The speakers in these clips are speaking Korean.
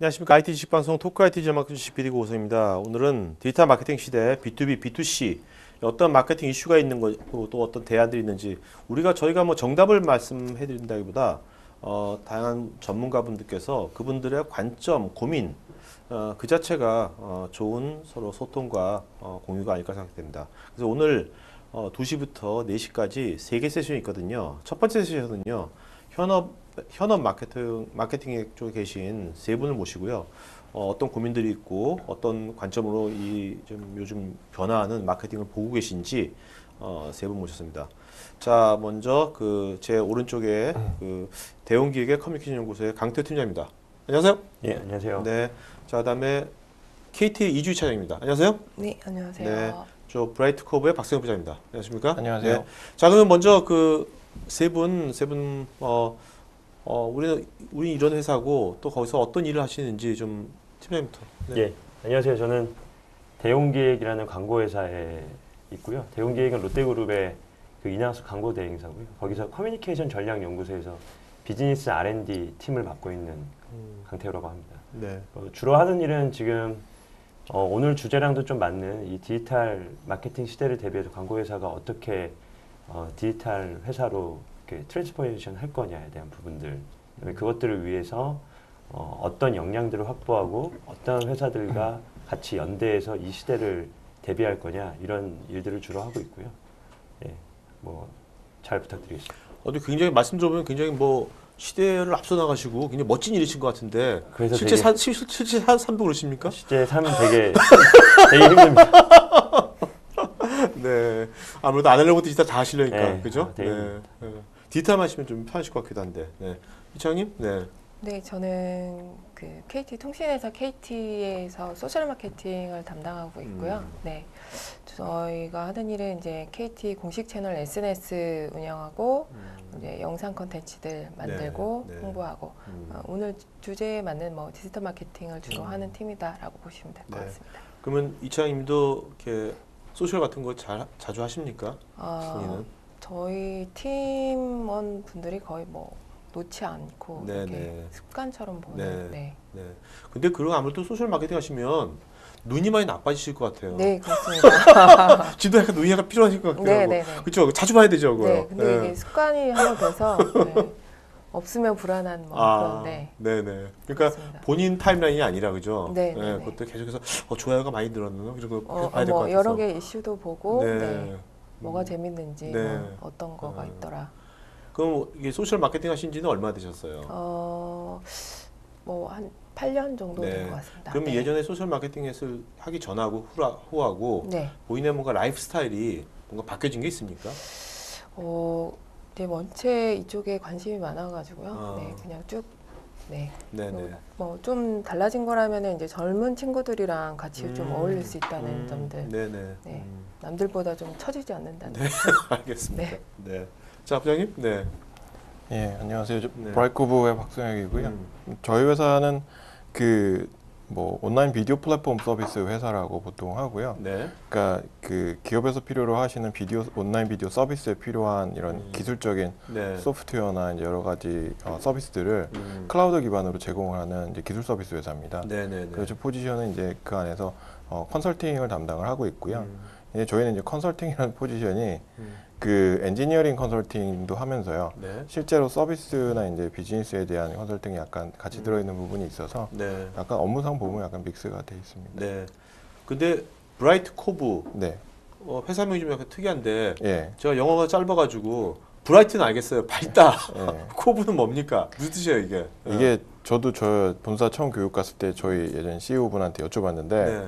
안녕하십니까. IT 지식방송 토크 IT 전마케팅 PD 고호성입니다. 오늘은 디지털 마케팅 시대 B2B, B2C 어떤 마케팅 이슈가 있는 거고 또 어떤 대안들이 있는지 저희가 뭐 정답을 말씀해 드린다기보다 다양한 전문가분들께서 그분들의 관점, 고민 그 자체가 좋은 서로 소통과 공유가 아닐까 생각됩니다. 그래서 오늘 2시부터 4시까지 3개 세션이 있거든요. 첫 번째 세션은요. 현업 마케팅 쪽에 계신 세 분을 모시고요. 어떤 고민들이 있고 어떤 관점으로 좀 요즘 변화하는 마케팅을 보고 계신지 세 분 모셨습니다. 자, 먼저 제 오른쪽에 대웅기획의 커뮤니케이션 연구소의 강태호 팀장입니다. 안녕하세요. 예, 안녕하세요. 네. 자, 그다음에 KT 이주희 차장입니다. 안녕하세요. 네, 안녕하세요. 네. 저 브라이트 커브의 박성현 부장입니다. 안녕하십니까? 안녕하세요. 네. 자, 그러면 먼저 세 분 우리 이런 회사고 또 거기서 어떤 일을 하시는지 좀 팀장님부터. 네. 예, 안녕하세요. 저는 대웅기획이라는 광고회사에 있고요. 대웅기획은 롯데그룹의 인하우스 광고 대행사고요. 거기서 커뮤니케이션 전략연구소에서 비즈니스 R&D 팀을 맡고 있는 강태호라고 합니다. 네. 주로 하는 일은 지금 오늘 주제랑도 좀 맞는 이 디지털 마케팅 시대를 대비해서 광고회사가 어떻게 디지털 회사로 트랜스포메이션 할 거냐에 대한 부분들, 그다음에 그것들을 위해서 어떤 역량들을 확보하고 어떤 회사들과 같이 연대해서 이 시대를 대비할 거냐 이런 일들을 주로 하고 있고요. 예, 잘 부탁드리겠습니다. 굉장히 말씀 들어보면 굉장히 시대를 앞서 나가시고 굉장히 멋진 일이신 것 같은데 그래서 실제 삶도 그러십니까? 실제 삶은 되게 힘듭니다. 네. 아무래도 아날로그 디지털 다 하시려니까 네, 그죠? 네. 디지털만 하시면 좀 편하실 것 같기도 한데. 네. 이창님? 네. 네, 저는 KT 통신회사 KT에서 소셜 마케팅을 담당하고 있고요. 네, 저희가 하는 일은 이제 KT 공식 채널 SNS 운영하고 이제 영상 콘텐츠들 만들고 네, 네. 홍보하고 오늘 주제에 맞는 디지털 마케팅을 주로 하는 팀이다라고 보시면 될 것 네. 같습니다. 그러면 이창님도 이렇게 소셜 같은 거 자주 하십니까? 본인은? 저희 팀원 분들이 거의 놓지 않고 네, 이렇게 네. 습관처럼 보는. 네. 네. 근데 아무래도 소셜 마케팅 하시면 눈이 많이 나빠지실 것 같아요. 네, 그렇습니다. 지도 약간 눈이 약간 필요하실 것 같기도 하고. 네. 그렇죠. 자주 봐야 되죠, 그거. 네, 근데 이게 습관이 한번 돼서 없으면 불안한 그런. 네. 네네. 그러니까 그렇습니다. 본인 타임라인이 아니라 그죠. 네. 그것도 계속해서 좋아요가 많이 늘었나 이런 거 계속 봐야 될 것 같아서. 여러 개 이슈도 보고 네. 뭐가 재밌는지 네. 어떤 거가 있더라. 그럼 이게 소셜 마케팅 하신 지는 얼마 되셨어요? 한 8년 정도 네. 된 것 같습니다. 그럼 네. 예전에 소셜 마케팅을 하기 전하고 후하고 네. 본인의 뭔가 라이프 스타일이 뭔가 바뀌어진 게 있습니까? 네, 원체 이쪽에 관심이 많아가지고요. 네, 그냥 쭉. 네. 네네. 좀 달라진 거라면은 이제 젊은 친구들이랑 같이 좀 어울릴 수 있다는 점들. 네네. 네. 남들보다 좀 처지지 않는다는. 네. 알겠습니다. 네. 자, 부장님. 네. 예, 안녕하세요. 네. 브라이트코브의 박성혁이고요. 저희 회사는 온라인 비디오 플랫폼 서비스 회사라고 보통 하고요. 네. 그러니까 기업에서 필요로 하시는 온라인 비디오 서비스에 필요한 이런 기술적인 네. 소프트웨어나 이제 여러 가지 서비스들을 클라우드 기반으로 제공하는 이제 기술 서비스 회사입니다. 네네네. 그래서 포지션은 이제 그 안에서 컨설팅을 담당을 하고 있고요. 이제 저희는 이제 컨설팅이라는 포지션이 엔지니어링 컨설팅도 하면서요. 네. 실제로 서비스나 이제 비즈니스에 대한 컨설팅이 약간 같이 들어있는 부분이 있어서 네. 약간 업무상 보면 약간 믹스가 돼 있습니다. 네. 근데 브라이트 코브 네. 회사명이 좀 약간 특이한데 예. 제가 영어가 짧아가지고 브라이트는 알겠어요. 밝다. 예. 코브는 뭡니까? 무슨 뜻이에요 이게? 이게 저도 저 본사 처음 교육 갔을 때 저희 예전 CEO 분한테 여쭤봤는데 네.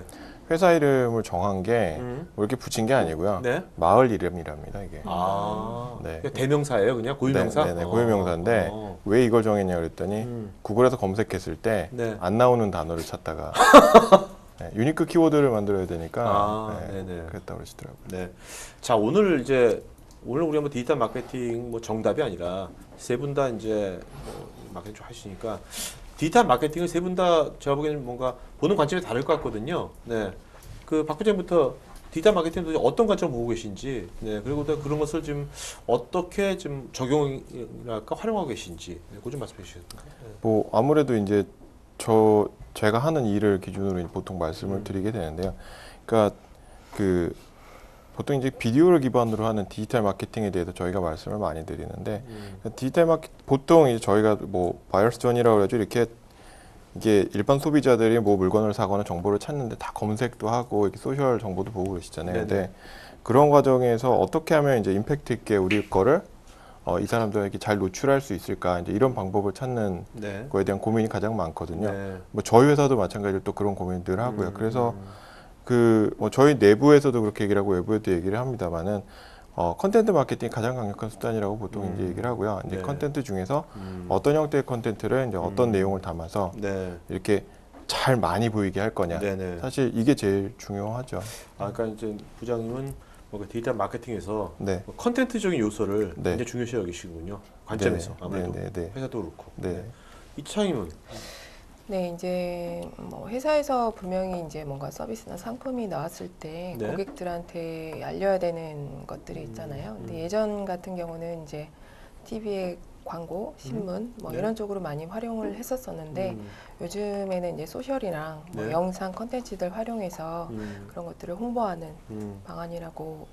회사 이름을 정한 게 이렇게 붙인 게 아니고요. 네. 마을 이름이랍니다 이게. 네. 네. 대명사예요, 그냥 고유명사? 네네 고유명사인데 왜 이걸 정했냐 그랬더니 구글에서 검색했을 때 안 나오는 단어를 찾다가 네, 유니크 키워드를 만들어야 되니까 네네. 그랬다고 그러시더라고요. 네. 자, 오늘 우리 한번 디지털 마케팅 정답이 아니라 세 분 다 이제 마케팅 좀 하시니까 디지털 마케팅을 세 분 다 제가 보기에는 뭔가 보는 관점이 다를 것 같거든요. 네. 박 부장부터 디지털 마케팅을 어떤 관점 보고 계신지, 네. 그리고 또 그런 것을 지금 어떻게 좀 적용이랄까 활용하고 계신지, 네. 그거 좀 말씀해 주시겠습니까? 네. 아무래도 이제 저 제가 하는 일을 기준으로 보통 말씀을 드리게 되는데요. 그러니까 그 보통 이제 비디오를 기반으로 하는 디지털 마케팅에 대해서 저희가 말씀을 많이 드리는데 디지털 마케 보통 이제 저희가 뭐 바이어스 전이라고 그러죠. 이렇게 이게 일반 소비자들이 뭐 물건을 사거나 정보를 찾는데 다 검색도 하고 이렇게 소셜 정보도 보고 그러시잖아요. 근데 그런 과정에서 어떻게 하면 이제 임팩트 있게 우리 거를 이 사람들에게 잘 노출할 수 있을까 이제 이런 방법을 찾는 네. 거에 대한 고민이 가장 많거든요. 네. 뭐 저희 회사도 마찬가지로 또 그런 고민들 하고요. 그래서 그 뭐 저희 내부에서도 그렇게 얘기를 하고 외부에도 얘기를 합니다만은 컨텐트 마케팅이 가장 강력한 수단이라고 보통 이제 얘기를 하고요. 이제 네. 컨텐트 중에서 어떤 형태의 컨텐츠를 이제 어떤 내용을 담아서 네. 이렇게 잘 많이 보이게 할 거냐. 네네. 사실 이게 제일 중요하죠. 그러니까 이제 부장님은 뭔가 디지털 마케팅에서 네. 뭐 컨텐츠적인 요소를 네. 굉장히 중요시 여기시군요. 관점에서 네. 아무래도 네. 네. 회사도 그렇고. 네. 이차임은 네, 이제 뭐 회사에서 분명히 이제 뭔가 서비스나 상품이 나왔을 때 네. 고객들한테 알려야 되는 것들이 있잖아요. 근데 예전 같은 경우는 이제 TV에 광고, 신문 뭐 네. 이런 쪽으로 많이 활용을 했었었는데 요즘에는 이제 소셜이랑 뭐 네. 영상 컨텐츠들 활용해서 그런 것들을 홍보하는 음. 방안이라고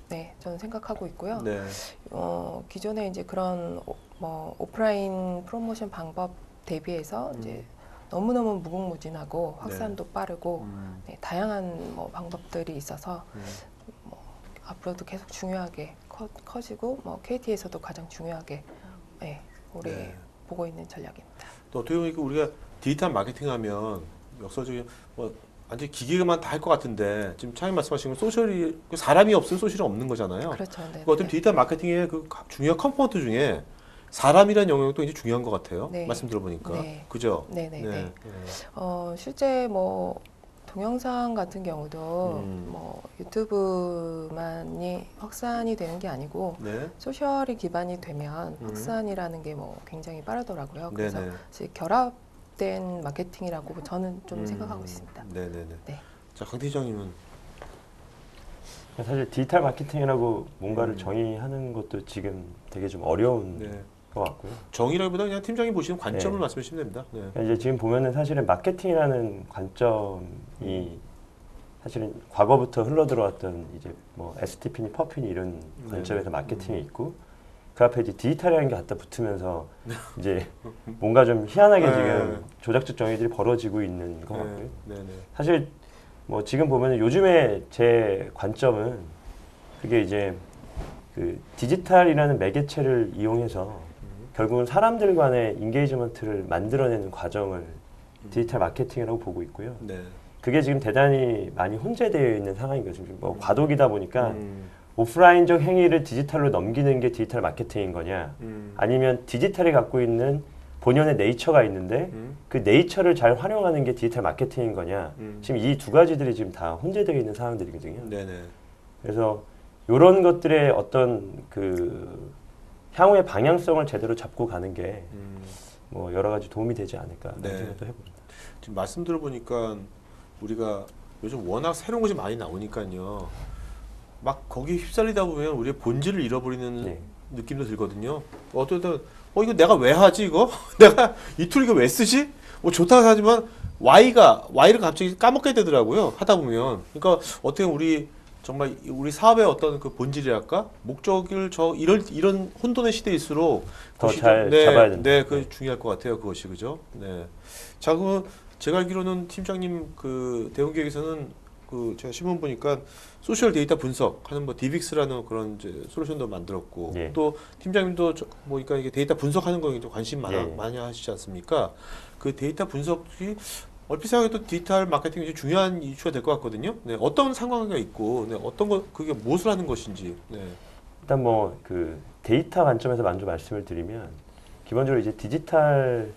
네, 저는 생각하고 있고요. 네. 기존에 이제 그런 뭐 오프라인 프로모션 방법 대비해서 이제 너무너무 무궁무진하고 확산도 빠르고 네, 다양한 뭐 방법들이 있어서 뭐 앞으로도 계속 중요하게 커지고 뭐 KT에서도 가장 중요하게 네, 올해 네. 보고 있는 전략입니다. 또 어떻게 보면 우리가 디지털 마케팅하면 역설적인 뭐 완전 기계만 다 할 것 같은데 지금 차이 말씀하신 건 소셜이 사람이 없으면 소셜이 없는 거잖아요. 그렇죠. 네. 그 어떤 디지털 마케팅의 그 중요한 컴포넌트 중에 사람이라는 영역도 이제 중요한 것 같아요. 네. 말씀 들어보니까 네. 그죠? 네네네. 실제 뭐 동영상 같은 경우도 뭐 유튜브만이 확산이 되는 게 아니고 네. 소셜이 기반이 되면 확산이라는 게 뭐 굉장히 빠르더라고요. 그래서 네네. 사실 결합된 마케팅이라고 저는 좀 생각하고 있습니다. 네네네. 네. 자, 강팀장님은 사실 디지털 마케팅이라고 뭔가를 정의하는 것도 지금 되게 좀 어려운 네. 것 같고요. 정의라기보다 그냥 팀장이 보시는 관점을 네. 말씀해 주시면 됩니다. 네. 그러니까 이제 지금 보면은 사실은 마케팅이라는 관점이 사실은 과거부터 흘러 들어왔던 이제 뭐 STP니 퍼핀이 이런 관점에서 마케팅이 있고 그 앞에 이제 디지털이라는 게 갖다 붙으면서 이제 뭔가 좀 희한하게 지금 조작적 정의들이 벌어지고 있는 것 같고요. 네네. 사실 뭐 지금 보면은 요즘에 제 관점은 그게 이제 그 디지털이라는 매개체를 이용해서 결국은 사람들 간의 인게이지먼트를 만들어내는 과정을 디지털 마케팅이라고 보고 있고요. 네. 그게 지금 대단히 많이 혼재되어 있는 상황인 거죠. 지금 뭐 과도기다 보니까 오프라인적 행위를 디지털로 넘기는 게 디지털 마케팅인 거냐, 아니면 디지털이 갖고 있는 본연의 네이처가 있는데 그 네이처를 잘 활용하는 게 디지털 마케팅인 거냐, 지금 이 두 가지들이 지금 다 혼재되어 있는 상황들이거든요. 네네. 그래서 이런 것들의 어떤 그 향후의 방향성을 제대로 잡고 가는 게 뭐 여러 가지 도움이 되지 않을까 네. 생각도 해봅니다. 지금 말씀 들어보니까 우리가 요즘 워낙 새로운 것이 많이 나오니까요. 막 거기 휩쓸리다 보면 우리의 본질을 잃어버리는 네. 느낌도 들거든요. 어떨 때는 이거 내가 왜 하지 이거? 내가 이 툴 이거 왜 쓰지? 뭐 좋다고 하지만 Y를 갑자기 까먹게 되더라고요. 하다 보면. 그러니까 어떻게 우리 정말 우리 사업의 어떤 그 본질이랄까 목적을 이런 혼돈의 시대일수록 더 잘 잡아야 된다. 네, 그 중요할 것 같아요. 그것이 그죠? 네. 자, 그럼 제가 알기로는 팀장님 그 대웅기획에서는 그 제가 신문 보니까 소셜 데이터 분석하는 뭐 디빅스라는 그런 이제 솔루션도 만들었고 예. 또 팀장님도 보니까 이게 데이터 분석하는 거에 좀 관심 예. 많이 하시지 않습니까? 그 데이터 분석이 얼핏 생각해도 디지털 마케팅이 중요한 이슈가 될 것 같거든요. 네, 어떤 상관관계가 있고, 네, 어떤 거 그게 무엇을 하는 것인지. 네. 일단 뭐 그 데이터 관점에서 먼저 말씀을 드리면 기본적으로 이제 디지털이라는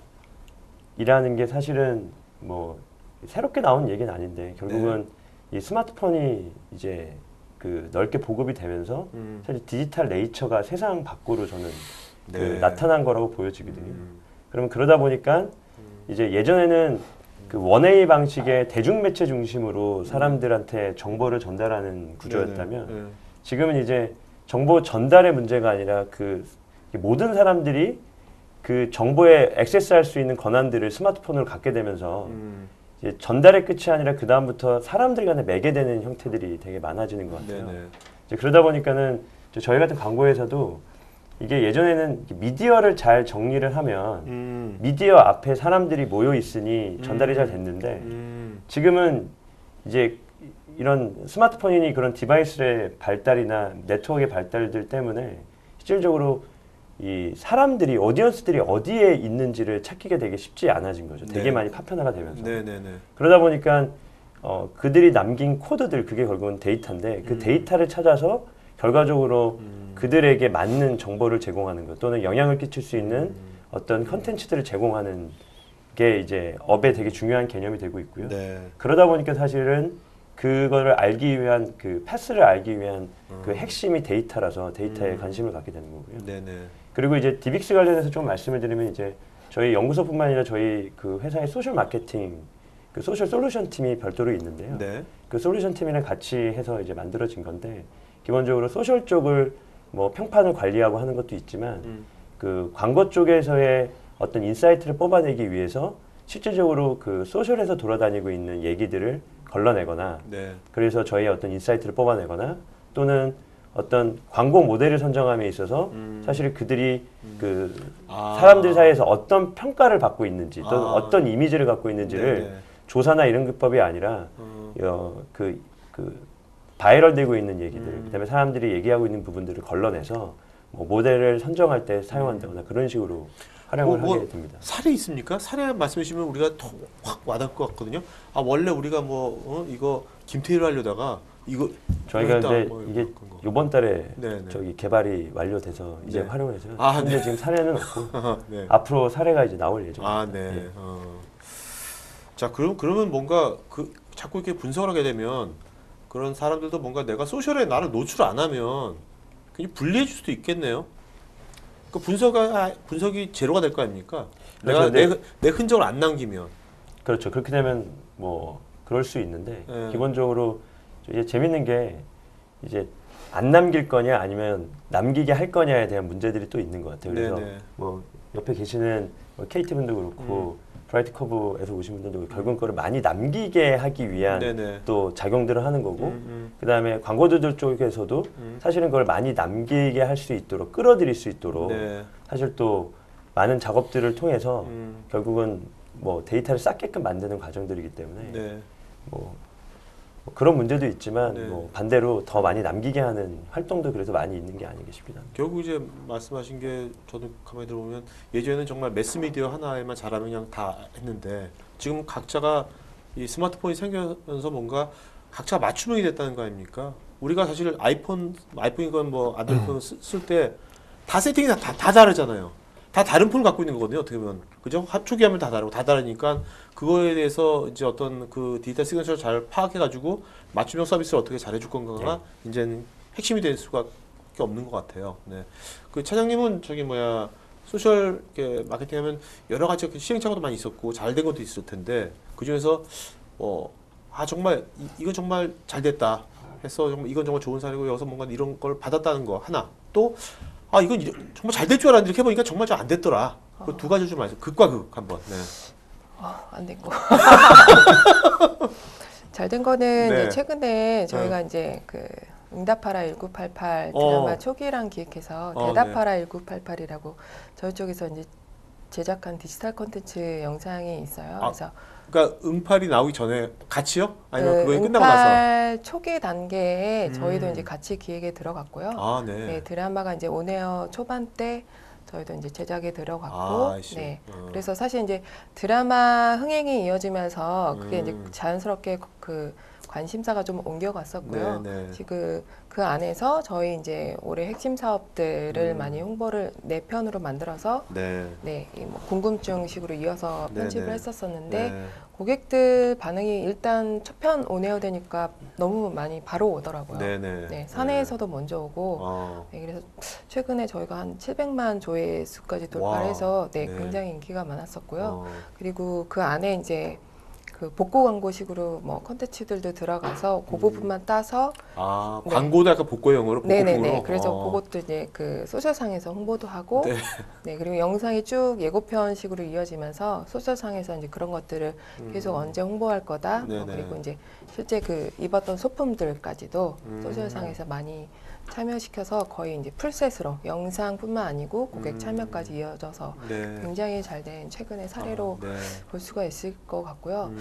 게 사실은 뭐 새롭게 나온 얘기는 아닌데 결국은 이 스마트폰이 이제 그 넓게 보급이 되면서 사실 디지털 네이처가 세상 밖으로 저는 그 나타난 거라고 보여지거든요. 그러면 그러다 보니까 이제 예전에는 그 원웨이 방식의 대중매체 중심으로 사람들한테 정보를 전달하는 구조였다면 지금은 이제 정보 전달의 문제가 아니라 그 모든 사람들이 그 정보에 액세스할 수 있는 권한들을 스마트폰으로 갖게 되면서 이제 전달의 끝이 아니라 그 다음부터 사람들 간에 매개되는 형태들이 되게 많아지는 것 같아요. 네네. 이제 그러다 보니까는 저희 같은 광고회사도 이게 예전에는 미디어를 잘 정리를 하면 미디어 앞에 사람들이 모여 있으니 전달이 잘 됐는데 지금은 이제 이런 스마트폰이니 그런 디바이스의 발달이나 네트워크의 발달들 때문에 실질적으로 이 사람들이 오디언스들이 어디에 있는지를 찾기가 되게 쉽지 않아진 거죠. 되게 네. 많이 파편화가 되면서. 네네네. 그러다 보니까 그들이 남긴 코드들 그게 결국은 데이터인데 그 데이터를 찾아서 결과적으로 그들에게 맞는 정보를 제공하는 것 또는 영향을 끼칠 수 있는 어떤 컨텐츠들을 제공하는 게 이제 업에 되게 중요한 개념이 되고 있고요. 네. 그러다 보니까 사실은 그거를 알기 위한 그 패스를 알기 위한 그 핵심이 데이터라서 데이터에 관심을 갖게 되는 거고요. 네네. 그리고 이제 디빅스 관련해서 좀 말씀을 드리면 이제 저희 연구소뿐만 아니라 저희 그 회사의 소셜 마케팅 그 소셜 솔루션 팀이 별도로 있는데요. 네. 그 솔루션 팀이랑 같이 해서 이제 만들어진 건데 기본적으로 소셜 쪽을 뭐 평판을 관리하고 하는 것도 있지만 그 광고 쪽에서의 어떤 인사이트를 뽑아내기 위해서 실질적으로 그 소셜에서 돌아다니고 있는 얘기들을 걸러내거나 네. 그래서 저희의 어떤 인사이트를 뽑아내거나 또는 어떤 광고 모델을 선정함에 있어서 사실 그들이 그 사람들 사이에서 어떤 평가를 받고 있는지 또는 어떤 이미지를 갖고 있는지를 네네. 조사나 이런 기법이 아니라 그 바이럴되고 있는 얘기들 그다음에 사람들이 얘기하고 있는 부분들을 걸러내서 뭐 모델을 선정할 때 사용한다거나 그런 식으로 활용을 하게 됩니다. 사례 있습니까? 사례 말씀해주시면 우리가 확 와닿을 것 같거든요. 아 원래 우리가 뭐 이거 김태희로 하려다가 이거 저희가 했다, 이제 뭐 이게 그런 거. 이번 달에 네네. 저기 개발이 완료돼서 이제 네. 활용을 해서 아, 현재 네. 지금 사례는 없고 네. 앞으로 사례가 이제 나올 예정입니다. 아, 네. 예. 자, 그러면 뭔가 그 자꾸 이렇게 분석을 하게 되면 그런 사람들도 뭔가 내가 소셜에 나를 노출 안 하면 그냥 불리해질 수도 있겠네요. 그 분석이 제로가 될 거 아닙니까? 내가 그렇죠. 내 흔적을 안 남기면. 그렇죠. 그렇게 되면 뭐 그럴 수 있는데 네. 기본적으로 이제 재밌는 게 이제 안 남길 거냐 아니면 남기게 할 거냐에 대한 문제들이 또 있는 것 같아요. 그래서 네네. 뭐 옆에 계시는 뭐 KT 분도 그렇고 브라이트 커브에서 오신 분들도 결국은 그걸 많이 남기게 하기 위한 네네. 또 작용들을 하는 거고 그다음에 광고주들 쪽에서도 사실은 그걸 많이 남기게 할 수 있도록 끌어들일 수 있도록 네. 사실 또 많은 작업들을 통해서 음. 결국은 뭐 데이터를 쌓게끔 만드는 과정들이기 때문에 네. 뭐 그런 문제도 있지만 네. 뭐 반대로 더 많이 남기게 하는 활동도 그래서 많이 있는 게 아닌가 싶기도 합니다. 결국 이제 말씀하신 게 저도 가만히 들어보면 예전에는 정말 매스미디어 하나에만 잘하면 그냥 다 했는데 지금 각자가 이 스마트폰이 생기면서 뭔가 각자가 맞춤형이 됐다는 거 아닙니까? 우리가 사실 아이폰이건 뭐 안드로이드 쓸 때 다 세팅이 다 다르잖아요. 다 다른 폰을 갖고 있는 거거든요. 어떻게 보면 그죠? 초기화면 다 다르고 다 다르니까 그거에 대해서 이제 어떤 그 디지털 시그니처를 잘 파악해가지고 맞춤형 서비스를 어떻게 잘해줄 건가가 이제는 핵심이 될 수밖에 없는 것 같아요. 네. 그 차장님은 저기 뭐야 소셜 마케팅하면 여러 가지 시행착오도 많이 있었고 잘된 것도 있을 텐데 그 중에서 정말 이건 정말 잘 됐다 해서 정말 이건 정말 좋은 사례고 여기서 뭔가 이런 걸 받았다는 거 하나 또 이건 정말 잘 될 줄 알았는데 이렇게 해보니까 정말 잘 안 됐더라. 그 두 가지 좀 말씀. 극과 극 한번. 네. 안 된 거. 잘 된 거는 네. 이제 최근에 저희가 이제 그 응답하라 1988 드라마 초기랑 기획해서 대답하라 1988이라고 저희 쪽에서 이제 제작한 디지털 콘텐츠 영상이 있어요. 그래서 그러니까 응팔이 나오기 전에 같이요? 아니면 그거 끝나고 나서? 응팔 초기 단계에 저희도 이제 같이 기획에 들어갔고요. 아, 네. 네, 드라마가 이제 온에어 초반 때 저희도 이제 제작에 들어갔고, 네. 그래서 사실 이제 드라마 흥행이 이어지면서 그게 이제 자연스럽게 그 관심사가 좀 옮겨갔었고요. 네, 네. 지금 그 안에서 저희 이제 올해 핵심 사업들을 많이 홍보를 네 편으로 만들어서 네, 뭐 궁금증식으로 이어서 편집을 네. 했었었는데 네. 고객들 반응이 일단 첫 편 온에어 되니까 너무 많이 바로 오더라고요. 네네. 네, 사내에서도 먼저 오고 네, 그래서 최근에 저희가 한 700만 조회수까지 돌파해서 네, 네. 굉장히 인기가 많았었고요. 그리고 그 안에 이제 그 복고 광고식으로 뭐 컨텐츠들도 들어가서 그 부분만 따서 아, 네. 광고도 약간 복고형으로 네네네. 복고풍으로? 그래서 어. 그것도 이제 그 소셜상에서 홍보도 하고, 네. 네. 그리고 영상이 쭉 예고편식으로 이어지면서 소셜상에서 이제 그런 것들을 계속 언제 홍보할 거다. 네네. 그리고 이제 실제 그 입었던 소품들까지도 음. 소셜상에서 많이 참여시켜서 거의 이제 풀셋으로 영상뿐만 아니고 고객 참여까지 이어져서 네. 굉장히 잘 된 최근의 사례로 아, 네. 볼 수가 있을 것 같고요.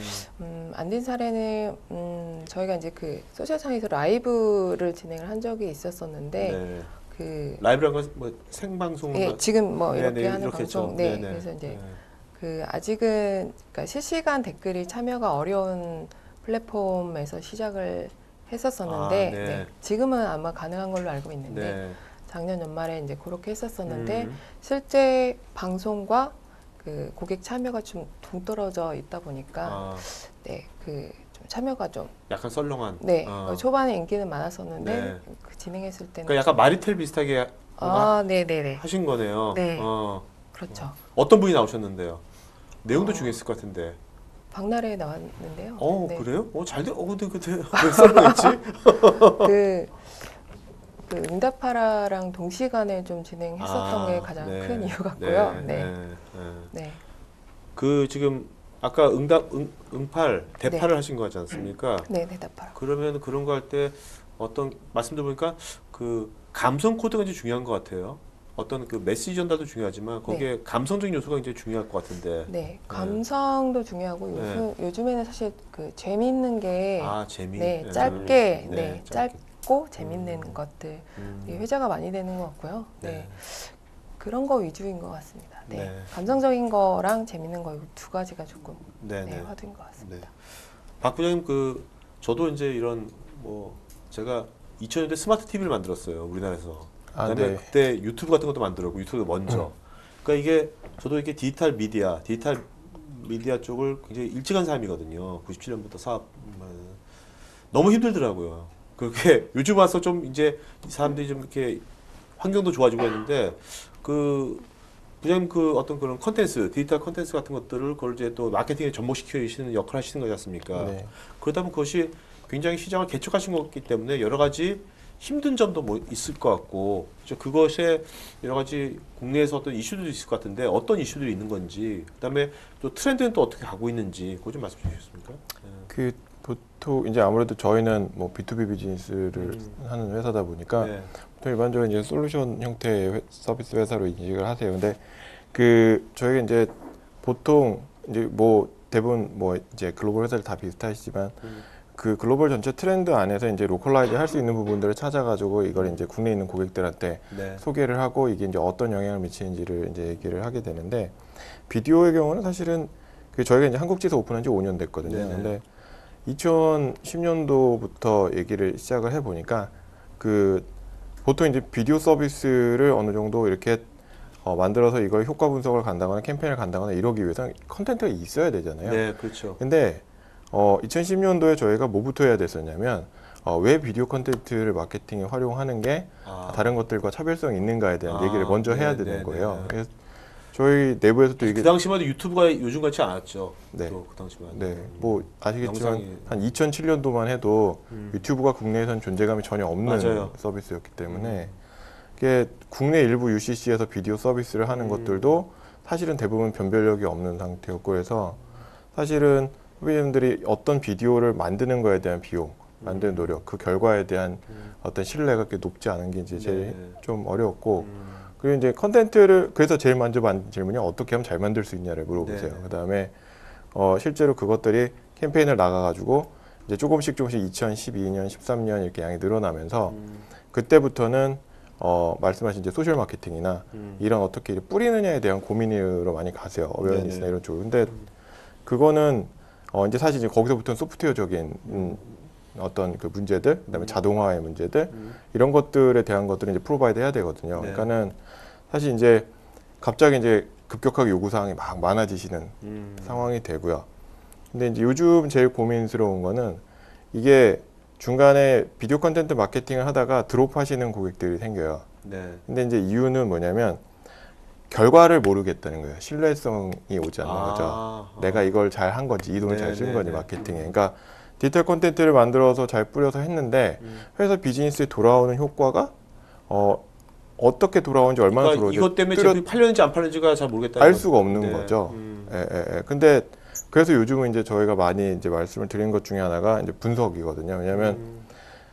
안 된 사례는 저희가 이제 그 소셜상에서 라이브를 진행을 한 적이 있었었는데 네. 그 라이브란 건 뭐 생방송? 예, 지금 뭐 네, 이렇게 네, 하는 이렇게 방송, 했죠. 네, 네네. 그래서 이제 네. 그 아직은 그러니까 실시간 댓글이 참여가 어려운 플랫폼에서 시작을 했었었는데 아, 네. 네, 지금은 아마 가능한 걸로 알고 있는데 네. 작년 연말에 이제 그렇게 했었었는데 음. 실제 방송과 그 고객 참여가 좀 동떨어져 있다 보니까 아, 네, 그 좀 참여가 좀 약간 썰렁한. 네, 어. 초반에 인기는 많았었는데 네. 그 진행했을 때는 그러니까 약간 마리텔 비슷하게 아, 네, 네, 네, 하신 거네요. 네. 어. 그렇죠. 어떤 분이 나오셨는데요? 내용도 중요했을 것 같은데. 박나래에 나왔는데요. 어, 네. 그래요? 잘 돼. 근데 그때 왜 썰렁했지? 그 응답하라랑 동시간에 좀 진행했었던 게 가장 네. 큰 이유 같고요. 네. 네, 네. 네. 네, 그 지금 아까 응팔, 대파를 하신 거 같지 않습니까? 네, 응답하라. 그러면 그런 거 할 때 어떤 말씀 들어보니까 그 감성 코드가 이제 중요한 것 같아요. 어떤 그 메시지 전달도 중요하지만 거기에 감성적인 요소가 이제 중요할 것 같은데. 네, 감성도 중요하고 요즘에는 사실 그 재미있는 게 재미. 네, 네. 짧게, 네, 네, 짧고 재밌는 것들 이 회자가 많이 되는 것 같고요. 네. 그런 거 위주인 것 같습니다. 네. 네. 감성적인 거랑 재밌는 거 두 가지가 조금 네, 네, 네. 화두인 것 같습니다. 박 부장님 저도 이제 이런 제가 2000년대 스마트 TV를 만들었어요 우리나라에서. 그다음에 네. 그때 유튜브 같은 것도 만들었고 유튜브 먼저. 그러니까 이게 저도 이렇게 디지털 미디어 쪽을 굉장히 일찍 한 사람이거든요. 97년부터 사업 너무 힘들더라고요. 그렇게 요즘 와서 좀 이제 사람들이 좀 이렇게 환경도 좋아지고 했는데 부장님 어떤 그런 컨텐츠, 디지털 컨텐츠 같은 것들을 그걸 이제 또 마케팅에 접목시키시는 역할을 하시는 거지 않습니까? 네. 그러다 보면 그것이 굉장히 시장을 개척하신 거기 때문에 여러 가지 힘든 점도 있을 것 같고, 그것에 여러 가지 국내에서 어떤 이슈들도 있을 것 같은데 어떤 이슈들이 있는 건지, 그다음에 또 트렌드는 또 어떻게 가고 있는지 그거 좀 말씀해 주시겠습니까? 그 보통 이제 아무래도 저희는 뭐 B2B 비즈니스를 하는 회사다 보니까 네. 보통 일반적으로 이제 솔루션 형태의 서비스 회사로 인식을 하세요. 근데 저희가 이제 보통 이제 대부분 이제 글로벌 회사들 다 비슷하시지만 그 글로벌 전체 트렌드 안에서 이제 로컬라이즈 할 수 있는 부분들을 찾아가지고 이걸 이제 국내에 있는 고객들한테 네. 소개를 하고 이게 이제 어떤 영향을 미치는지를 이제 얘기를 하게 되는데, 비디오의 경우는 사실은 저희가 이제 한국지에서 오픈한 지 5년 됐거든요. 네네. 근데 2010년도부터 얘기를 시작을 해 보니까 보통 이제 비디오 서비스를 어느 정도 이렇게 만들어서 이걸 효과 분석을 간다거나 캠페인을 간다거나 이러기 위해서는 컨텐츠가 있어야 되잖아요. 네, 그렇죠. 근데 2010년도에 저희가 뭐부터 해야 됐었냐면 왜 비디오 컨텐츠를 마케팅에 활용하는 게 다른 것들과 차별성이 있는가에 대한 얘기를 먼저 해야 되는 거예요. 그래서 저희 내부에서도 이게 그 당시만 해도 유튜브가 요즘 같지 않았죠. 네. 그 당시만. 네, 뭐 아시겠지만 영상이- 한 2007년도만 해도 유튜브가 국내에선 존재감이 전혀 없는 맞아요. 서비스였기 때문에 이게 국내 일부 UCC에서 비디오 서비스를 하는 것들도 사실은 대부분 변별력이 없는 상태였고, 그래서 사실은 소비자분들이 어떤 비디오를 만드는 거에 대한 비용, 만드는 노력, 그 결과에 대한 어떤 신뢰가 그렇게 높지 않은 게 이제 제일 좀 어려웠고, 그리고 이제 컨텐츠를 그래서 제일 먼저 받는 질문이 어떻게 하면 잘 만들 수 있냐를 물어보세요. 네. 그다음에 실제로 그것들이 캠페인을 나가가지고 이제 조금씩 2012년, 13년 이렇게 양이 늘어나면서 그때부터는 말씀하신 이제 소셜 마케팅이나 이런 어떻게 뿌리느냐에 대한 고민으로 많이 가세요. 어웨어니스나 네네. 이런 쪽으로. 근데 그거는 이제 사실 이제 거기서부터는 소프트웨어적인 어떤 그 문제들, 그다음에 자동화의 문제들 이런 것들에 대한 것들을 이제 프로바이드 해야 되거든요. 네. 그러니까는 사실 이제 갑자기 이제 급격하게 요구 사항이 막 많아지시는 상황이 되고요. 근데 이제 요즘 제일 고민스러운 거는 이게 중간에 비디오 컨텐츠 마케팅을 하다가 드롭하시는 고객들이 생겨요. 네. 근데 이제 이유는 뭐냐면 결과를 모르겠다는 거예요. 신뢰성이 오지 않는 거죠. 내가 이걸 잘 한 건지, 이 돈을 잘 쓴 건지 마케팅에. 그러니까 디지털 콘텐츠를 만들어서 잘 뿌려서 했는데 회사 비즈니스에 돌아오는 효과가 어떻게 돌아오는지 얼마나 그러니까 들어오는지 이것 때문에 제품이 팔렸는지 안 팔렸는지가 잘 모르겠다. 알 수가 없는 네. 거죠. 근데 그래서 요즘은 이제 저희가 많이 이제 말씀을 드린 것 중에 하나가 이제 분석이거든요. 왜냐하면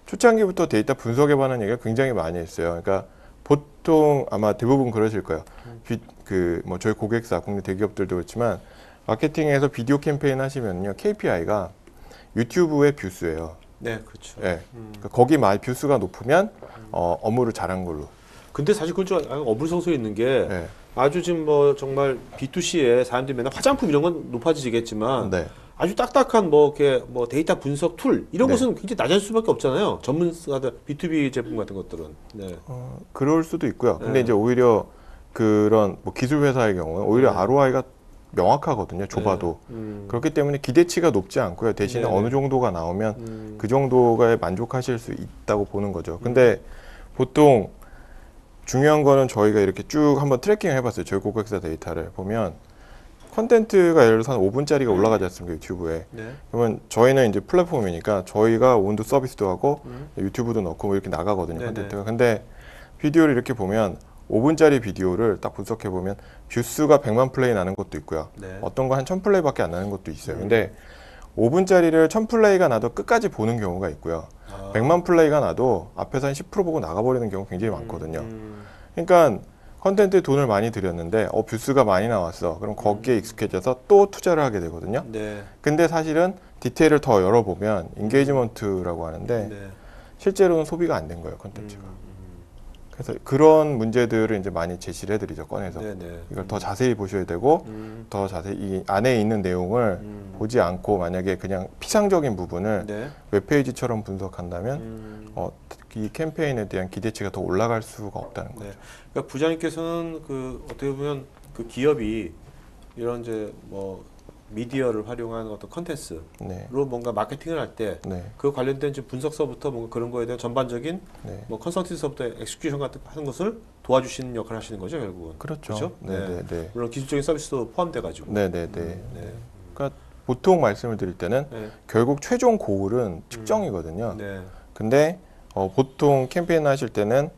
초창기부터 데이터 분석에 관한 얘기가 굉장히 많이 했어요. 그러니까 보통 아마 대부분 그러실 거예요. 뭐 저희 고객사, 국내 대기업들도 그렇지만 마케팅에서 비디오 캠페인 하시면요, KPI가 유튜브의 뷰수예요. 네, 그렇죠. 예. 그러니까 거기 많이 뷰수가 높으면 업무를 잘한 걸로. 근데 사실 그건 좀 어불성설이 있는 게 예. 아주 지금 뭐 정말 B2C에 사람들이 맨날 화장품 이런 건 높아지겠지만 네. 아주 딱딱한 뭐 이렇게 뭐 데이터 분석 툴 이런 네. 것은 굉장히 낮을 수밖에 없잖아요. 전문가들 B2B 제품 같은 것들은. 네. 그럴 수도 있고요. 근데 네. 이제 오히려 그런 뭐 기술 회사의 경우는 오히려 네. ROI가 명확하거든요. 좁아도. 그렇기 때문에 기대치가 높지 않고요. 대신에 네네. 어느 정도가 나오면 그 정도가 만족하실 수 있다고 보는 거죠. 근데 보통 중요한 거는 저희가 이렇게 쭉 한번 트래킹을 해봤어요. 저희 고객사 데이터를 보면 컨텐츠가 예를 들어서 한 5분짜리가 올라가지 않습니까? 유튜브에. 네. 그러면 저희는 이제 플랫폼이니까 저희가 온도 서비스도 하고 유튜브도 넣고 뭐 이렇게 나가거든요. 네네. 컨텐츠가. 근데 비디오를 이렇게 보면 5분짜리 비디오를 딱 분석해 보면 뷰수가 100만 플레이 나는 것도 있고요. 네. 어떤 거 한 1000플레이밖에 안 나는 것도 있어요. 근데 5분짜리를 1000플레이가 나도 끝까지 보는 경우가 있고요. 100만 플레이가 나도 앞에서 한 10% 보고 나가버리는 경우 굉장히 많거든요. 그러니까 컨텐츠에 돈을 많이 들였는데 뷰수가 많이 나왔어. 그럼 거기에 익숙해져서 또 투자를 하게 되거든요. 네. 근데 사실은 디테일을 더 열어보면 인게이지먼트라고 하는데 네. 실제로는 소비가 안 된 거예요, 컨텐츠가. 그래서 그런 문제들을 이제 많이 제시를 해드리죠, 꺼내서. 네네. 이걸 더 자세히 보셔야 되고 더 자세히 이 안에 있는 내용을 보지 않고 만약에 그냥 피상적인 부분을 네. 웹페이지처럼 분석한다면 이 캠페인에 대한 기대치가 더 올라갈 수가 없다는 거죠. 네. 그러니까 부장님께서는 그 어떻게 보면 그 기업이 이런 이제 뭐 미디어를 활용한 어떤 컨텐츠로 네. 뭔가 마케팅을 할 때 그 네. 관련된 지금 분석서부터 뭔가 그런 거에 대한 전반적인 네. 뭐 컨설팅서부터 엑스큐션 같은 거 하는 것을 도와주시는 역할을 하시는 거죠, 결국은. 그렇죠. 네, 네, 네. 물론 기술적인 서비스도 포함돼 가지고. 네, 네, 네. 네. 그러니까 보통 말씀을 드릴 때는 네. 결국 최종 고울은 측정이거든요. 네. 근데 보통 캠페인 하실 때는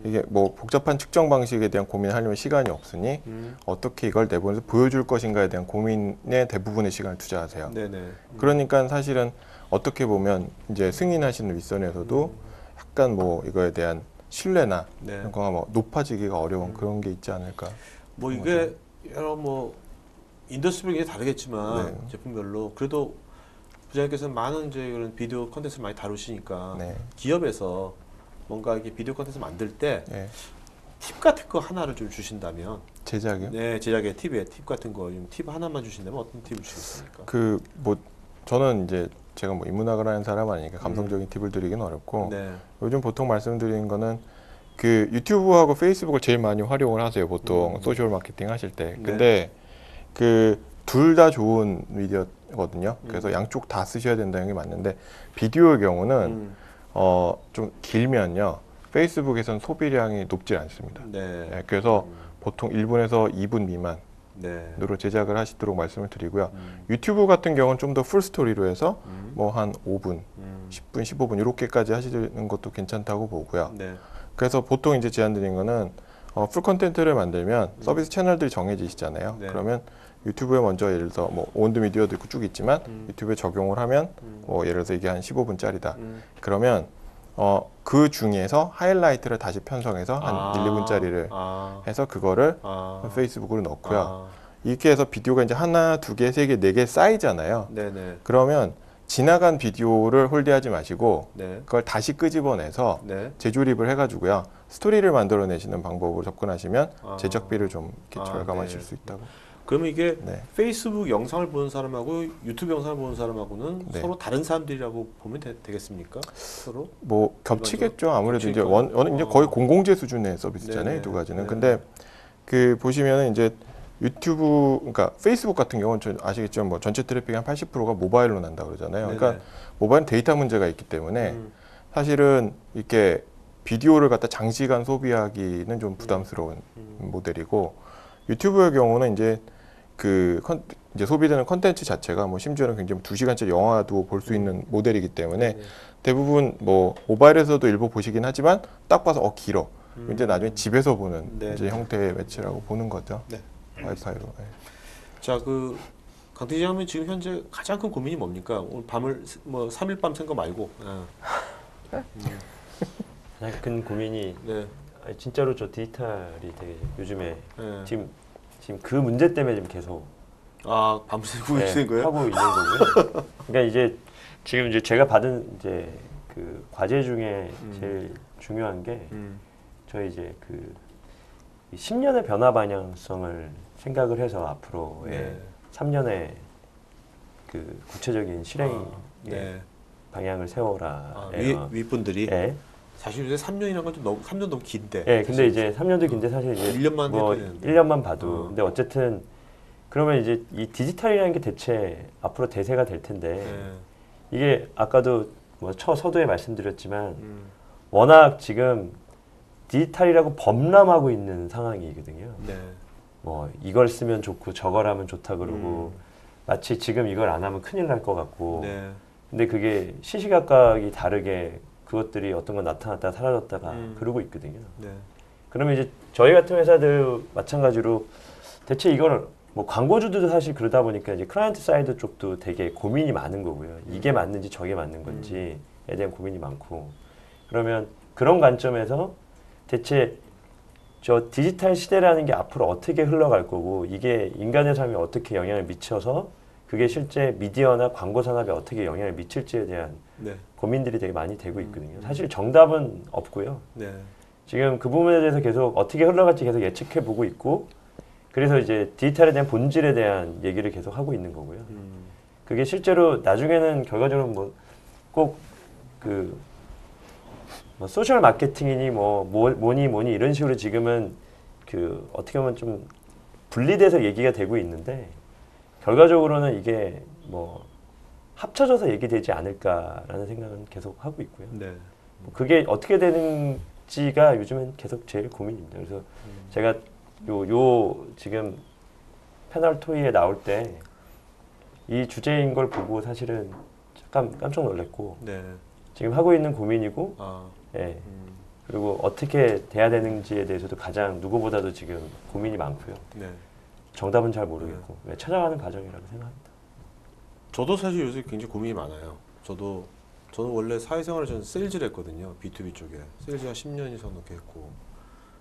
이게 뭐 복잡한 측정 방식에 대한 고민을 하려면 시간이 없으니 어떻게 이걸 내보내서 보여줄 것인가에 대한 고민에 대부분의 시간을 투자하세요. 네네. 그러니까 사실은 어떻게 보면 이제 승인하시는 윗선에서도 약간 뭐 이거에 대한 신뢰나 네. 이런 거가 뭐 높아지기가 어려운 그런 게 있지 않을까. 뭐 이게 여러 뭐 인더스트리가 굉장히 다르겠지만 네. 제품별로 그래도 부장님께서는 많은 이제 이런 비디오 컨텐츠를 많이 다루시니까 네. 기업에서 뭔가 이게 비디오 컨텐츠 만들 때 네. 팁 같은 거 하나를 좀 주신다면, 제작이요? 네, 제작의 팁 같은 거, 팁 하나만 주신다면 어떤 팁을 주시겠습니까? 그 뭐 저는 이제 제가 뭐 인문학을 하는 사람 아니니까 감성적인 팁을 드리긴 어렵고 네, 요즘 보통 말씀드리는 거는 그 유튜브하고 페이스북을 제일 많이 활용을 하세요. 보통 소셜 마케팅 하실 때. 네. 근데 그 둘 다 좋은 미디어거든요. 그래서 양쪽 다 쓰셔야 된다는 게 맞는데 비디오의 경우는 좀 길면요. 페이스북에선 소비량이 높지 않습니다. 네, 네, 그래서 보통 1분에서 2분 미만으로 네, 제작을 하시도록 말씀을 드리고요. 유튜브 같은 경우는 좀 더 풀스토리로 해서 뭐 한 5분, 10분, 15분 이렇게까지 하시는 것도 괜찮다고 보고요. 네, 그래서 보통 이제 제안드린 거는 풀 컨텐츠를 만들면 서비스 채널들이 정해지시잖아요. 네. 그러면 유튜브에 먼저 예를 들어서 뭐 온드 미디어도 있고 쭉 있지만 유튜브에 적용을 하면 뭐 예를 들어서 이게 한 15분짜리다. 그러면 그 중에서 하이라이트를 다시 편성해서 한 1, 2분짜리를 해서 그거를 페이스북으로 넣고요. 이렇게 해서 비디오가 이제 하나, 두 개, 세 개, 네 개 쌓이잖아요. 네네, 그러면 지나간 비디오를 홀대하지 마시고 네, 그걸 다시 끄집어내서 네. 재조립을 해가지고요. 스토리를 만들어내시는 방법으로 접근하시면 아. 제작비를 좀 이렇게 아, 절감하실 네. 수 있다고. 그러면 이게 네. 페이스북 영상을 보는 사람하고 유튜브 영상을 보는 사람하고는 네. 서로 다른 사람들이라고 보면 되겠습니까? 서로? 뭐 겹치겠죠. 아무래도 이제 겹치니까. 이제 거의 공공재 수준의 서비스잖아요. 네네. 이 두 가지는. 네네. 근데 그 보시면은 이제 유튜브, 그러니까 페이스북 같은 경우는 좀 아시겠지만 뭐 전체 트래픽 한 80%가 모바일로 난다 그러잖아요. 네네. 그러니까 모바일 데이터 문제가 있기 때문에 사실은 이렇게 비디오를 갖다 장시간 소비하기는 좀 부담스러운 모델이고 유튜브의 경우는 이제 이제 소비되는 컨텐츠 자체가 뭐 심지어는 굉장히 2시간짜리 영화도 볼 수 있는 모델이기 때문에 대부분 뭐 모바일에서도 일부 보시긴 하지만 딱 봐서 길어. 이제 나중에 집에서 보는 네. 이제 형태의 매체라고 보는 거죠. 네. 와이파이로. 네. 자, 강팀장님은 지금 현재 가장 큰 고민이 뭡니까? 오늘 밤을 뭐 3일 밤 생각 말고. 가장 큰 고민이 네. 아니, 진짜로 저 디지털이 되게 요즘에 네. 지금 그 문제 때문에 지금 계속 밤새고 계시는 거예요? 하고 있는 거고요. 그러니까 이제 지금 이제 제가 받은 이제 그 과제 중에 제일 중요한 게 저희 이제 그 10년의 변화 방향성을 생각을 해서 앞으로의 네. 3년의 그 구체적인 실행 네. 방향을 세워라. 윗분들이 예. 사실 요새 3년이라는 건 좀 3년 너무 긴데. 예, 근데 이제 3년도 긴데 사실 이제 1년만 뭐 해도 되는데. 1년만 봐도 근데 어쨌든 그러면 이제 이 디지털이라는 게 대체 앞으로 대세가 될 텐데 네. 이게 아까도 뭐 서두에 말씀드렸지만 워낙 지금 디지털이라고 범람하고 있는 상황이거든요. 네. 뭐 이걸 쓰면 좋고 저걸 하면 좋다 그러고 마치 지금 이걸 안 하면 큰일 날 것 같고 네. 근데 그게 시시각각이 다르게 그것들이 어떤 건 나타났다가 사라졌다가 그러고 있거든요. 네. 그러면 이제 저희 같은 회사들 마찬가지로 대체 이걸 뭐 광고주들도 사실 그러다 보니까 이제 클라이언트 사이드 쪽도 되게 고민이 많은 거고요. 이게 맞는지 저게 맞는 건지에 대한 고민이 많고 그러면 그런 관점에서 대체 저 디지털 시대라는 게 앞으로 어떻게 흘러갈 거고 이게 인간의 삶에 어떻게 영향을 미쳐서 그게 실제 미디어나 광고 산업에 어떻게 영향을 미칠지에 대한 네. 고민들이 되게 많이 되고 있거든요. 사실 정답은 없고요. 네. 지금 그 부분에 대해서 계속 어떻게 흘러갈지 계속 예측해 보고 있고 그래서 이제 디지털에 대한 본질에 대한 얘기를 계속 하고 있는 거고요. 그게 실제로 나중에는 결과적으로 뭐 꼭 뭐 소셜 마케팅이니 뭐니 이런 식으로 지금은 그 어떻게 보면 좀 분리돼서 얘기가 되고 있는데 결과적으로는 이게 뭐 합쳐져서 얘기되지 않을까라는 생각은 계속 하고 있고요. 네. 뭐 그게 어떻게 되는지가 요즘은 계속 제일 고민입니다. 그래서 제가 요 지금 패널 토의에 나올 때 이 주제인 걸 보고 사실은 잠깐 깜짝 놀랐고 네. 지금 하고 있는 고민이고 아. 예. 그리고 어떻게 돼야 되는지에 대해서도 가장 누구보다도 지금 고민이 많고요. 네. 정답은 잘 모르겠고 찾아가는 과정이라고 생각합니다. 저도 사실 요새 굉장히 고민이 많아요. 저는 원래 사회생활을 저는 세일즈를 했거든요. B2B 쪽에. 세일즈 한 10년 이상 넘게 했고.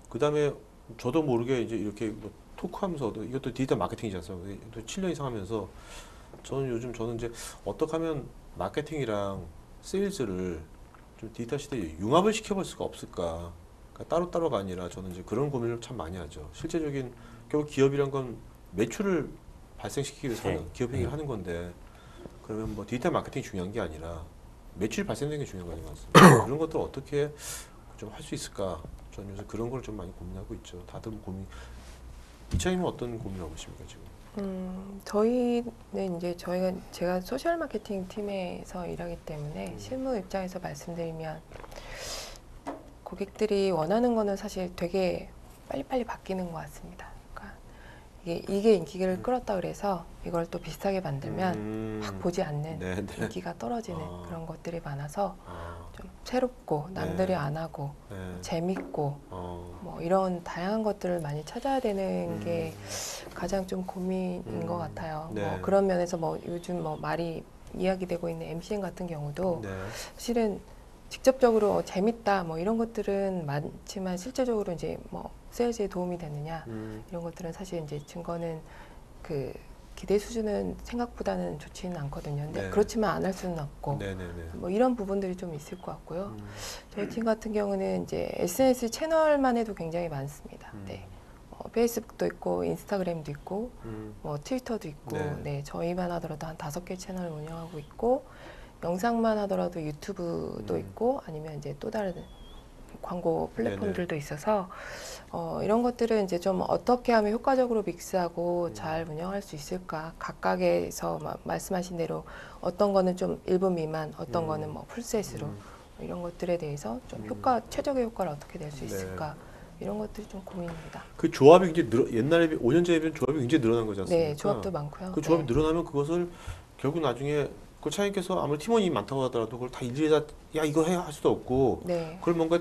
그 다음에 저도 모르게 이제 이렇게 뭐 토크하면서도 이것도 디지털 마케팅이지 않습니까? 또 7년 이상 하면서 저는 이제 어떻게 하면 마케팅이랑 세일즈를 좀 디지털 시대에 융합을 시켜볼 수가 없을까. 그러니까 따로따로가 아니라 저는 이제 그런 고민을 참 많이 하죠. 실제적인 결국 기업이란 건 매출을 발생시키기 위해서 하는 기업 행위를 하는 건데 그러면 뭐 디지털 마케팅이 중요한 게 아니라 매출이 발생되는 게 중요한 거지 않습니까? 그런 것들을 어떻게 좀 할 수 있을까? 저는 요새 그런 걸 좀 많이 고민하고 있죠. 다들 고민. 이차님은 어떤 고민을 하고 계십니까 지금? 저희는 이제 제가 소셜 마케팅 팀에서 일하기 때문에 실무 입장에서 말씀드리면 고객들이 원하는 거는 사실 되게 빨리빨리 바뀌는 것 같습니다. 그러니까 이게 인기를 끌었다 그래서 이걸 또 비슷하게 만들면 확 보지 않는 네, 네. 인기가 떨어지는 그런 것들이 많아서 아, 좀 새롭고 남들이 네. 안 하고 네. 재밌고 뭐 이런 다양한 것들을 많이 찾아야 되는 게 가장 좀 고민인 것 같아요. 네. 뭐 그런 면에서 뭐 요즘 뭐 말이 이야기되고 있는 MCN 같은 경우도 네. 실은 직접적으로 재밌다 뭐 이런 것들은 많지만 실제적으로 이제 뭐 세일즈에 도움이 되느냐 이런 것들은 사실 이제 증거는 그 기대 수준은 생각보다는 좋지는 않거든요. 근데 네. 그렇지만 안 할 수는 없고 네네네. 뭐 이런 부분들이 좀 있을 것 같고요. 저희 팀 같은 경우는 이제 SNS 채널만 해도 굉장히 많습니다. 네. 페이스북도 있고 인스타그램도 있고 뭐 트위터도 있고 네. 저희만 하더라도 한 5개 채널을 운영하고 있고 영상만 하더라도 유튜브도 있고 아니면 이제 또 다른 광고 플랫폼들도 있어서 이런 것들은 이제 좀 어떻게 하면 효과적으로 믹스하고 잘 운영할 수 있을까 각각에서 말씀하신 대로 어떤 거는 좀 1분 미만 어떤 거는 뭐 풀셋으로 이런 것들에 대해서 좀 최적의 효과를 어떻게 낼 수 있을까 이런 것들이 좀 고민입니다. 그 조합이 이제 옛날에 5년 전에 비해 조합이 굉장히 늘어난 거지 않습니까? 네, 조합도 많고요. 그 조합이 네. 늘어나면 그것을 결국 나중에 그 차장님께서 아무리 팀원이 많다고 하더라도 그걸 다 일일이 다 야 이거 해야 할 수도 없고 네. 그걸 뭔가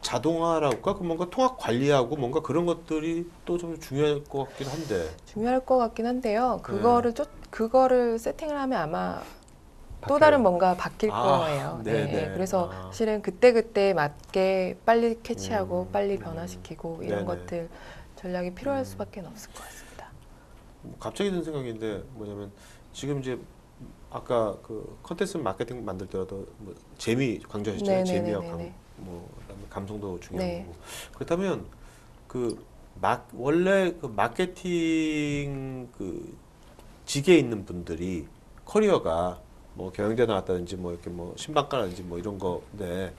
자동화라고 할까? 그 뭔가 통합 관리하고 뭔가 그런 것들이 또 좀 중요할 것 같긴 한데. 중요할 것 같긴 한데요. 네. 그거를 세팅을 하면 아마 또 바뀌어요. 다른 뭔가 바뀔 아, 거예요. 네네. 네. 그래서 아. 사실은 그때그때 맞게 빨리 캐치하고 빨리 음. 변화시키고 이런 네네. 것들 전략이 필요할 수밖에 없을 것 같습니다. 갑자기 든 생각인데 뭐냐면 지금 이제 아까 그 컨텐츠 마케팅 만들 때도 뭐 재미 강조하셨잖아요. 재미와 네네네네네. 뭐 그다음에 감성도 중요한 네. 거고. 그렇다면 그 원래 그 마케팅 그 직에 있는 분들이 커리어가 뭐 경영대 나왔다든지 뭐 이렇게 뭐 신방과라든지 뭐 이런 거인데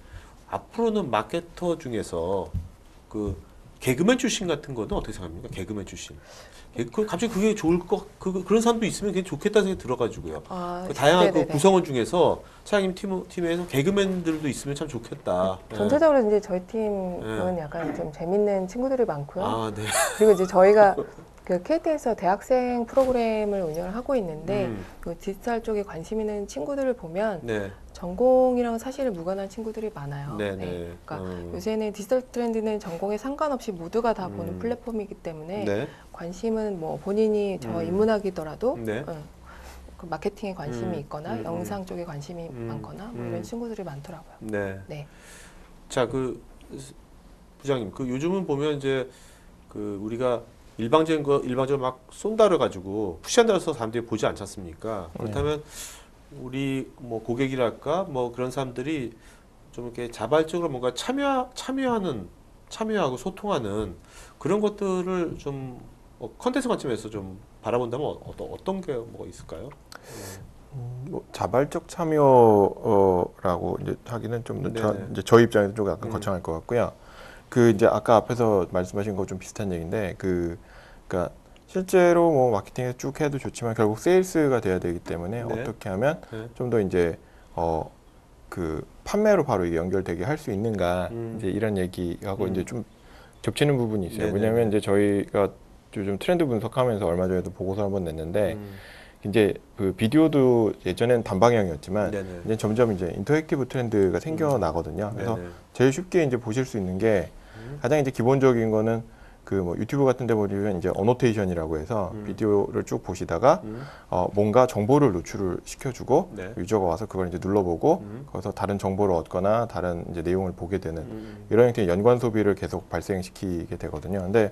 앞으로는 마케터 중에서 그 개그맨 출신 같은 거는 어떻게 생각합니까? 개그맨 출신. 갑자기 그게 좋을 그런 사람도 있으면 그게 좋겠다는 생각이 들어가지고요. 아, 그 다양한 그 네네네. 구성원 중에서 차장님 팀에서 개그맨들도 있으면 참 좋겠다. 네. 전체적으로 이제 저희 팀은 약간 좀 재밌는 친구들이 많고요. 아, 네. 그리고 이제 저희가 그 KT에서 대학생 프로그램을 운영을 하고 있는데 그 디지털 쪽에 관심 있는 친구들을 보면 네. 전공이랑 사실 무관한 친구들이 많아요. 네네. 그러니까 요새는 디지털 트렌드는 전공에 상관없이 모두가 다 보는 플랫폼이기 때문에 네. 관심은 뭐 본인이 저 인문학이더라도 네. 그 마케팅에 관심이 있거나 음. 영상 쪽에 관심이 많거나 뭐 이런 친구들이 많더라고요. 네. 네. 자, 그 부장님, 그 요즘은 보면 이제 그 우리가 일방적으로 막 쏜다를 가지고 푸시한다고 해서 사람들이 보지 않지 않습니까? 그렇다면 우리 뭐 고객이랄까 뭐 그런 사람들이 좀 이렇게 자발적으로 뭔가 참여하고 소통하는 그런 것들을 좀 컨텐츠 관점에서 좀 바라본다면 어떤 게 뭐가 있을까요? 뭐 자발적 참여라고 이제 하기는 좀 네네. 이제 저희 입장에서 좀 약간 거창할 것 같고요. 그 이제 아까 앞에서 말씀하신 거 좀 비슷한 얘기인데 그러니까 실제로 뭐 마케팅에서 쭉 해도 좋지만 결국 세일스가 돼야 되기 때문에 네. 어떻게 하면 네. 좀 더 이제 그 판매로 바로 이게 연결되게 할 수 있는가 이제 이런 얘기하고 이제 좀 겹치는 부분이 있어요. 네네네. 왜냐하면 이제 저희가 요즘 트렌드 분석하면서 얼마 전에도 보고서 한번 냈는데 이제 그 비디오도 예전엔 단방향이었지만 네네. 이제 점점 이제 인터랙티브 트렌드가 생겨나거든요. 그래서 네네. 제일 쉽게 이제 보실 수 있는 게 가장 이제 기본적인 거는 그 뭐 유튜브 같은 데 보면 이제 어노테이션이라고 해서 비디오를 쭉 보시다가 뭔가 정보를 노출을 시켜주고 네. 유저가 와서 그걸 이제 눌러보고 거기서 다른 정보를 얻거나 다른 이제 내용을 보게 되는 이런 형태의 연관 소비를 계속 발생시키게 되거든요. 근데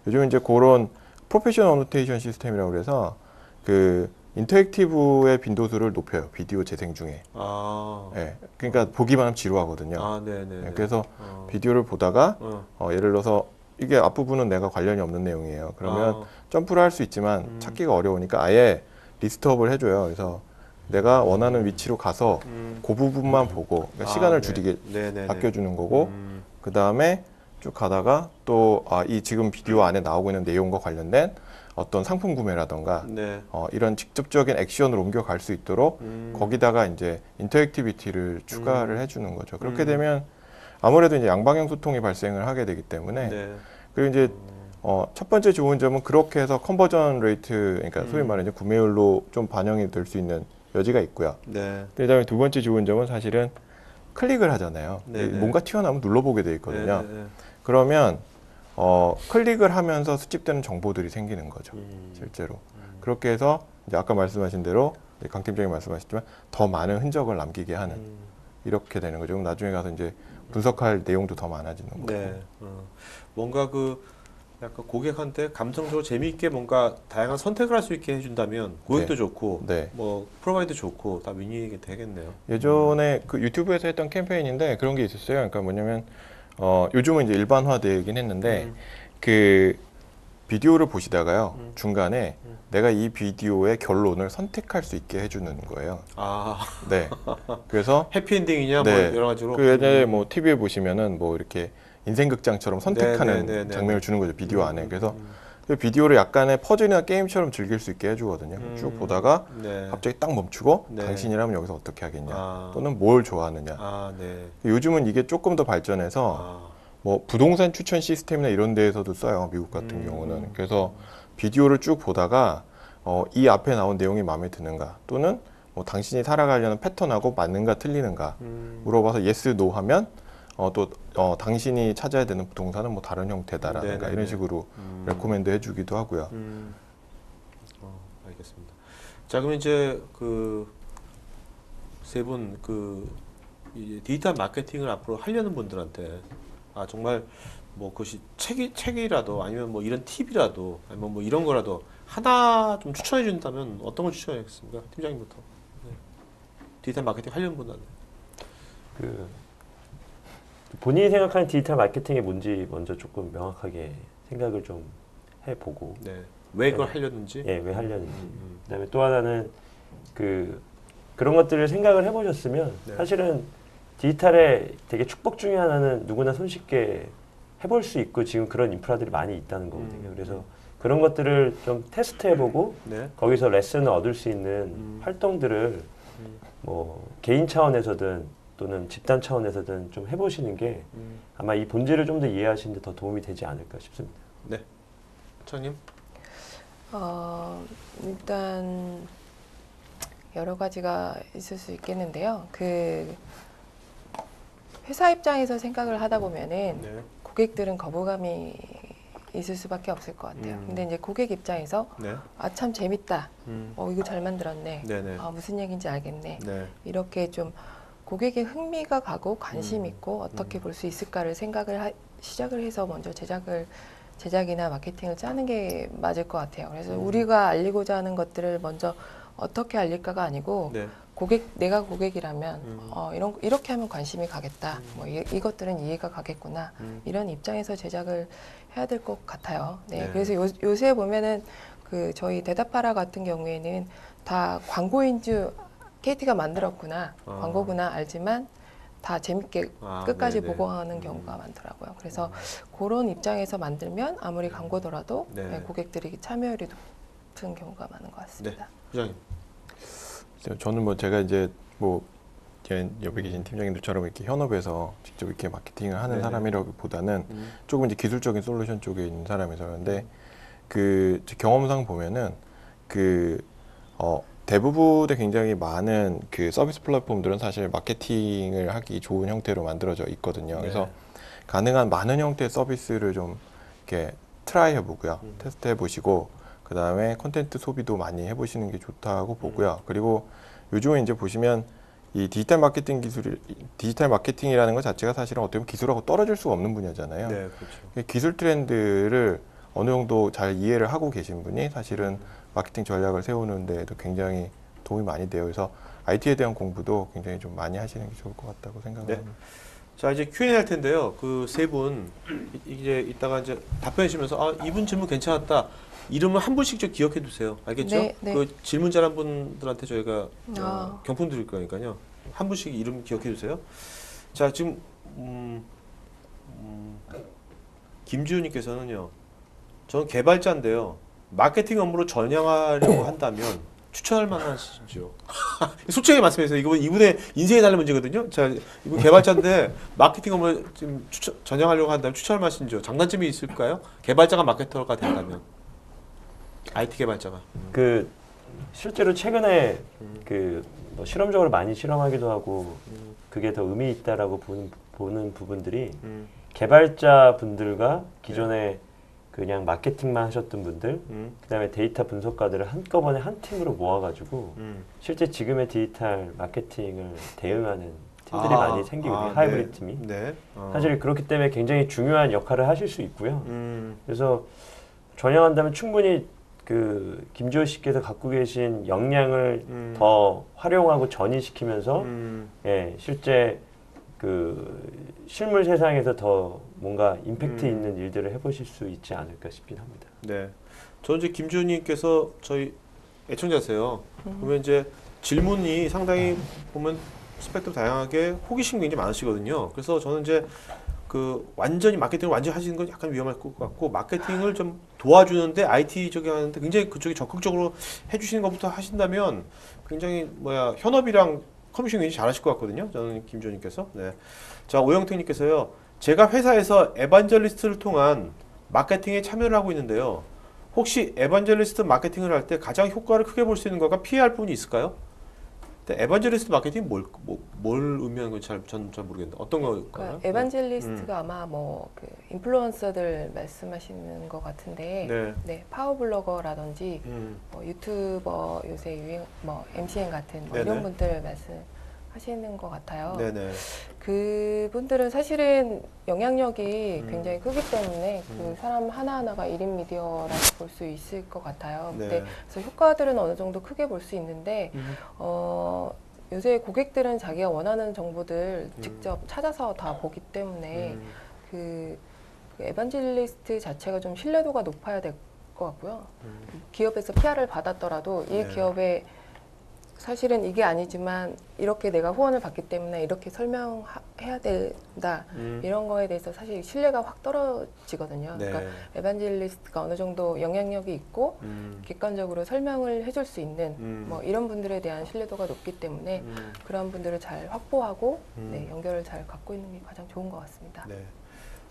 요즘 이제 그런 프로페셔널 어노테이션 시스템이라고 그래서 그 인터랙티브의 빈도수를 높여요. 비디오 재생 중에. 아. 예. 그러니까 보기만 하면 지루하거든요. 아, 네네. 예, 그래서 비디오를 보다가 어. 예를 들어서 이게 앞부분은 내가 관련이 없는 내용이에요. 그러면 점프를 할 수 있지만 찾기가 어려우니까 아예 리스트업을 해줘요. 그래서 내가 원하는 위치로 가서 그 부분만 보고 그러니까 시간을 줄이게 네네네. 아껴주는 거고 그 다음에 쭉 가다가 또 이 지금 비디오 안에 나오고 있는 내용과 관련된 어떤 상품 구매라던가 네. 이런 직접적인 액션으로 옮겨갈 수 있도록 거기다가 이제 인터랙티비티를 추가를 해주는 거죠. 그렇게 되면 아무래도 이제 양방향 소통이 발생을 하게 되기 때문에 네. 그리고 이제 첫 번째 좋은 점은 그렇게 해서 컨버전 레이트 그러니까 소위 말하는 구매율로 좀 반영이 될 수 있는 여지가 있고요. 네. 그다음에 두 번째 좋은 점은 사실은 클릭을 하잖아요. 네네. 뭔가 튀어나오면 눌러보게 돼 있거든요. 네네. 그러면 클릭을 하면서 수집되는 정보들이 생기는 거죠. 실제로. 그렇게 해서 이제 아까 말씀하신 대로 강 팀장이 말씀하셨지만 더 많은 흔적을 남기게 하는 이렇게 되는 거죠. 그럼 나중에 가서 이제 분석할 내용도 더 많아지는 거고. 네. 뭔가 그 약간 고객한테 감성적으로 재미있게 뭔가 다양한 선택을 할 수 있게 해준다면 고객도 네. 좋고 네. 뭐 프로바이드 좋고 다 윈윈이 되겠네요. 예전에 그 유튜브에서 했던 캠페인인데 그런 게 있었어요. 그러니까 뭐냐면 요즘은 이제 일반화되긴 했는데 그 비디오를 보시다가요 중간에 내가 이 비디오의 결론을 선택할 수 있게 해주는 거예요. 아, 네. 그래서 해피엔딩이냐 네. 뭐 여러 가지로. 그 예전에 뭐 TV에 보시면은 뭐 이렇게 인생극장처럼 선택하는 네. 장면을 주는 거죠 비디오 안에. 그래서 그 비디오를 약간의 퍼즐이나 게임처럼 즐길 수 있게 해주거든요. 쭉 보다가 네. 갑자기 딱 멈추고 네. 당신이라면 여기서 어떻게 하겠냐 아. 또는 뭘 좋아하느냐. 아, 네. 요즘은 이게 조금 더 발전해서 뭐 부동산 추천 시스템이나 이런 데에서도 써요. 미국 같은 경우는. 그래서 비디오를 쭉 보다가 이 앞에 나온 내용이 마음에 드는가 또는 뭐 당신이 살아가려는 패턴하고 맞는가 틀리는가 물어봐서 yes, no 하면 당신이 찾아야 되는 부동산은 뭐 다른 형태다라든가 네네네. 이런 식으로 레코멘드 해주기도 하고요. 알겠습니다. 자, 그럼 이제 그 세 분 이제 디지털 마케팅을 앞으로 하려는 분들한테 정말 뭐 그것이 책이라도 아니면 뭐 이런 팁이라도 아니면 뭐 이런 거라도 하나 좀 추천해 준다면 어떤 걸 추천하겠습니까? 팀장님부터. 네. 디지털 마케팅 하려는 분한테. 그 본인이 생각하는 디지털 마케팅이 뭔지 먼저 조금 명확하게 생각을 좀 해보고 네. 왜 그걸 하려는지. 왜 하려는지. 그다음에 또 하나는 그런 것들을 생각을 해보셨으면 네. 사실은 디지털의 되게 축복 중에 하나는 누구나 손쉽게 해볼 수 있고 지금 그런 인프라들이 많이 있다는 거거든요. 그래서 그런 것들을 좀 테스트해보고 네. 거기서 레슨을 얻을 수 있는 활동들을 뭐 개인 차원에서든 또는 집단 차원에서든 좀 해보시는 게 아마 이 본질을 좀 더 이해하시는 데 더 도움이 되지 않을까 싶습니다. 네. 차님. 일단 여러 가지가 있을 수 있겠는데요. 그 회사 입장에서 생각을 하다 보면은 네. 고객들은 거부감이 있을 수밖에 없을 것 같아요. 근데 이제 고객 입장에서 네. 참 재밌다. 음. 이거 잘 만들었네. 네네. 무슨 얘기인지 알겠네. 네. 이렇게 좀 고객의 흥미가 가고 관심 있고 어떻게 볼 수 있을까를 시작을 해서 먼저 제작이나 마케팅을 짜는 게 맞을 것 같아요. 그래서 우리가 알리고자 하는 것들을 먼저 어떻게 알릴까가 아니고 네. 내가 고객이라면 이렇게 하면 관심이 가겠다. 뭐 이것들은 이해가 가겠구나. 이런 입장에서 제작을 해야 될 것 같아요. 네. 네. 그래서 요새 보면은 저희 대답하라 같은 경우에는 다 광고인 줄 KT가 만들었구나, 광고구나 알지만 다 재밌게 끝까지 네네. 보고 하는 경우가 많더라고요. 그래서 그런 입장에서 만들면 아무리 광고더라도 네. 고객들이 참여율이 높은 경우가 많은 것 같습니다. 부장님. 저는 뭐 제가 이제 뭐 옆에 계신 팀장님들처럼 이렇게 현업에서 직접 이렇게 마케팅을 하는 네네. 사람이라기보다는 조금 이제 기술적인 솔루션 쪽에 있는 사람이서 그런데 제 경험상 보면은 대부분의 굉장히 많은 서비스 플랫폼들은 사실 마케팅을 하기 좋은 형태로 만들어져 있거든요. 네. 그래서 가능한 많은 형태의 서비스를 좀 이렇게 트라이 해보고요. 테스트 해보시고 그 다음에 콘텐츠 소비도 많이 해보시는 게 좋다고 보고요. 그리고 요즘에 이제 보시면 이 디지털 마케팅이라는 것 자체가 사실은 어떻게 보면 기술하고 떨어질 수가 없는 분야잖아요. 네, 그렇죠. 기술 트렌드를 어느 정도 잘 이해를 하고 계신 분이 사실은 마케팅 전략을 세우는 데에도 굉장히 도움이 많이 돼요. 그래서 IT에 대한 공부도 굉장히 좀 많이 하시는 게 좋을 것 같다고 생각합니다. 네. 자, 이제 Q&A 할 텐데요. 그 세 분 이제 이따가 이제 답변해 주시면서 이분 질문 괜찮았다. 이름을 한 분씩 좀 기억해 두세요. 알겠죠? 네, 네. 그 질문 잘한 분들한테 저희가 아. 경품 드릴 거니까요. 한 분씩 이름 기억해 두세요. 자, 지금 김지훈님께서는요. 저는 개발자인데요. 마케팅 업무로 전향하려고 한다면 추천할 만하시죠? 솔직하게 말씀해주세요. 이분의 인생에 달린 문제거든요. 자, 이분 개발자인데 마케팅 업무를 지금 전향하려고 한다면 추천할 만하시죠? 장단점이 있을까요? 개발자가 마케터가 된다면. IT 개발자가. 실제로 최근에 뭐 실험적으로 많이 실험하기도 하고 그게 더 의미 있다라고 보는 부분들이 개발자 분들과 기존에 그냥 마케팅만 하셨던 분들, 그다음에 데이터 분석가들을 한꺼번에 한 팀으로 모아가지고 실제 지금의 디지털 마케팅을 대응하는 팀들이 많이 생기거든요. 하이브리드 팀이. 네. 사실 그렇기 때문에 굉장히 중요한 역할을 하실 수 있고요. 그래서 전향한다면 충분히 김지호 씨께서 갖고 계신 역량을 더 활용하고 전이시키면서 실제 실물 세상에서 더 뭔가 임팩트 있는 일들을 해보실 수 있지 않을까 싶긴 합니다. 네. 저는 이제 김지훈님께서 저희 애청자세요. 그러면 이제 질문이 상당히 보면 스펙트럼 다양하게 호기심 굉장히 많으시거든요. 그래서 저는 이제 완전히 마케팅을 완전히 하시는 건 약간 위험할 것 같고 마케팅을 좀 도와주는데 IT 쪽에 하는데 굉장히 그쪽이 적극적으로 해주시는 것부터 하신다면 굉장히 현업이랑 커뮤니케이션 굉장히 잘하실 것 같거든요. 저는 김지훈님께서. 네. 자, 오영택님께서요. 제가 회사에서 에반젤리스트를 통한 마케팅에 참여를 하고 있는데요. 혹시 에반젤리스트 마케팅을 할 때 가장 효과를 크게 볼 수 있는 것과 피해야 할 부분이 있을까요? 근데 에반젤리스트 마케팅이 뭘 의미하는 건지 전 잘 모르겠는데 어떤 걸까요? 그러니까 에반젤리스트가 아마 뭐 그 인플루언서들 말씀하시는 것 같은데, 네. 네, 파워블로거라든지 뭐 유튜버 요새 유행 뭐 MCN 같은 뭐 이런 네네. 분들 말씀하시는 것 같아요. 네네. 그분들은 사실은 영향력이 굉장히 크기 때문에 그 음. 사람 하나하나가 1인 미디어라고 볼 수 있을 것 같아요. 네. 근데 그래서 효과들은 어느 정도 크게 볼 수 있는데 요새 고객들은 자기가 원하는 정보들 직접 찾아서 다 보기 때문에 그 에반젤리스트 자체가 좀 신뢰도가 높아야 될 것 같고요. 기업에서 PR을 받았더라도 이 네. 기업에 사실은 이게 아니지만 이렇게 내가 후원을 받기 때문에 이렇게 설명해야 된다. 이런 거에 대해서 사실 신뢰가 확 떨어지거든요. 네. 그러니까 에반젤리스트가 어느 정도 영향력이 있고 객관적으로 설명을 해줄 수 있는 뭐 이런 분들에 대한 신뢰도가 높기 때문에 그런 분들을 잘 확보하고 네, 연결을 잘 갖고 있는 게 가장 좋은 것 같습니다. 네.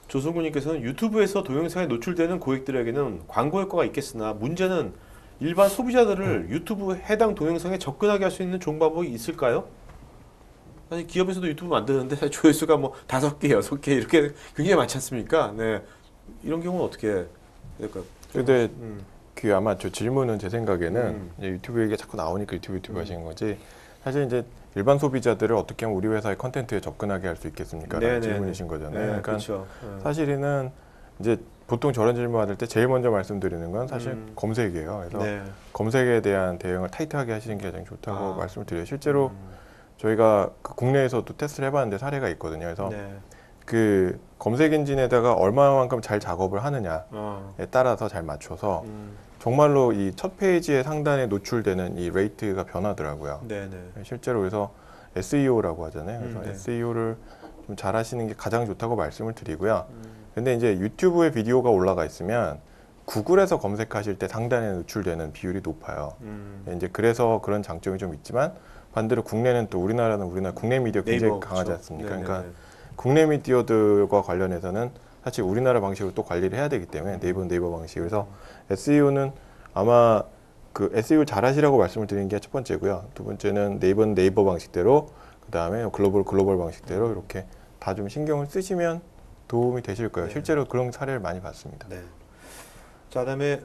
조성구님께서는 유튜브에서 동영상에 노출되는 고객들에게는 광고 효과가 있겠으나 문제는 일반 소비자들을 유튜브 해당 동영상에 접근하게 할 수 있는 좋은 방법이 있을까요? 사실 기업에서도 유튜브 만드는데 조회수가 뭐 5개, 6개 이렇게 굉장히 많지 않습니까? 네. 이런 경우는 어떻게 해야 될까요? 근데 그 아마 저 질문은 제 생각에는 음. 이제 유튜브 얘기가 자꾸 나오니까 유튜브 하시는 거지. 사실 이제 일반 소비자들을 어떻게 하면 우리 회사의 컨텐츠에 접근하게 할 수 있겠습니까? 라는 네네네. 질문이신 거잖아요. 네, 그러니까 그렇죠. 사실은 이제 보통 저런 질문 받을 때 제일 먼저 말씀드리는 건 사실 검색이에요. 그래서 네. 검색에 대한 대응을 타이트하게 하시는 게 가장 좋다고 아. 말씀을 드려요. 실제로 저희가 그 국내에서도 테스트를 해봤는데 사례가 있거든요. 그래서 네. 그 검색 엔진에다가 얼마만큼 잘 작업을 하느냐에 어. 따라서 잘 맞춰서 정말로 이 첫 페이지의 상단에 노출되는 이 레이트가 변하더라고요. 네네. 실제로 그래서 SEO라고 하잖아요. 그래서 네. SEO를 좀 잘 하시는 게 가장 좋다고 말씀을 드리고요. 근데 이제 유튜브에 비디오가 올라가 있으면 구글에서 검색하실 때 상단에 노출되는 비율이 높아요. 이제 그래서 그런 장점이 좀 있지만 반대로 국내는 또 우리나라 국내 미디어 굉장히 네이버, 강하지 그렇죠. 않습니까? 네네네. 그러니까 국내 미디어들과 관련해서는 사실 우리나라 방식으로 또 관리를 해야 되기 때문에 네이버 방식. 그래서 SEO는 아마 그 SEO를 잘 하시라고 말씀을 드리는 게 첫 번째고요. 두 번째는 네이버는 네이버 방식대로, 그 다음에 글로벌 방식대로 이렇게 다 좀 신경을 쓰시면 도움이 되실 거예요. 네. 실제로 그런 사례를 많이 봤습니다. 네. 자, 그다음에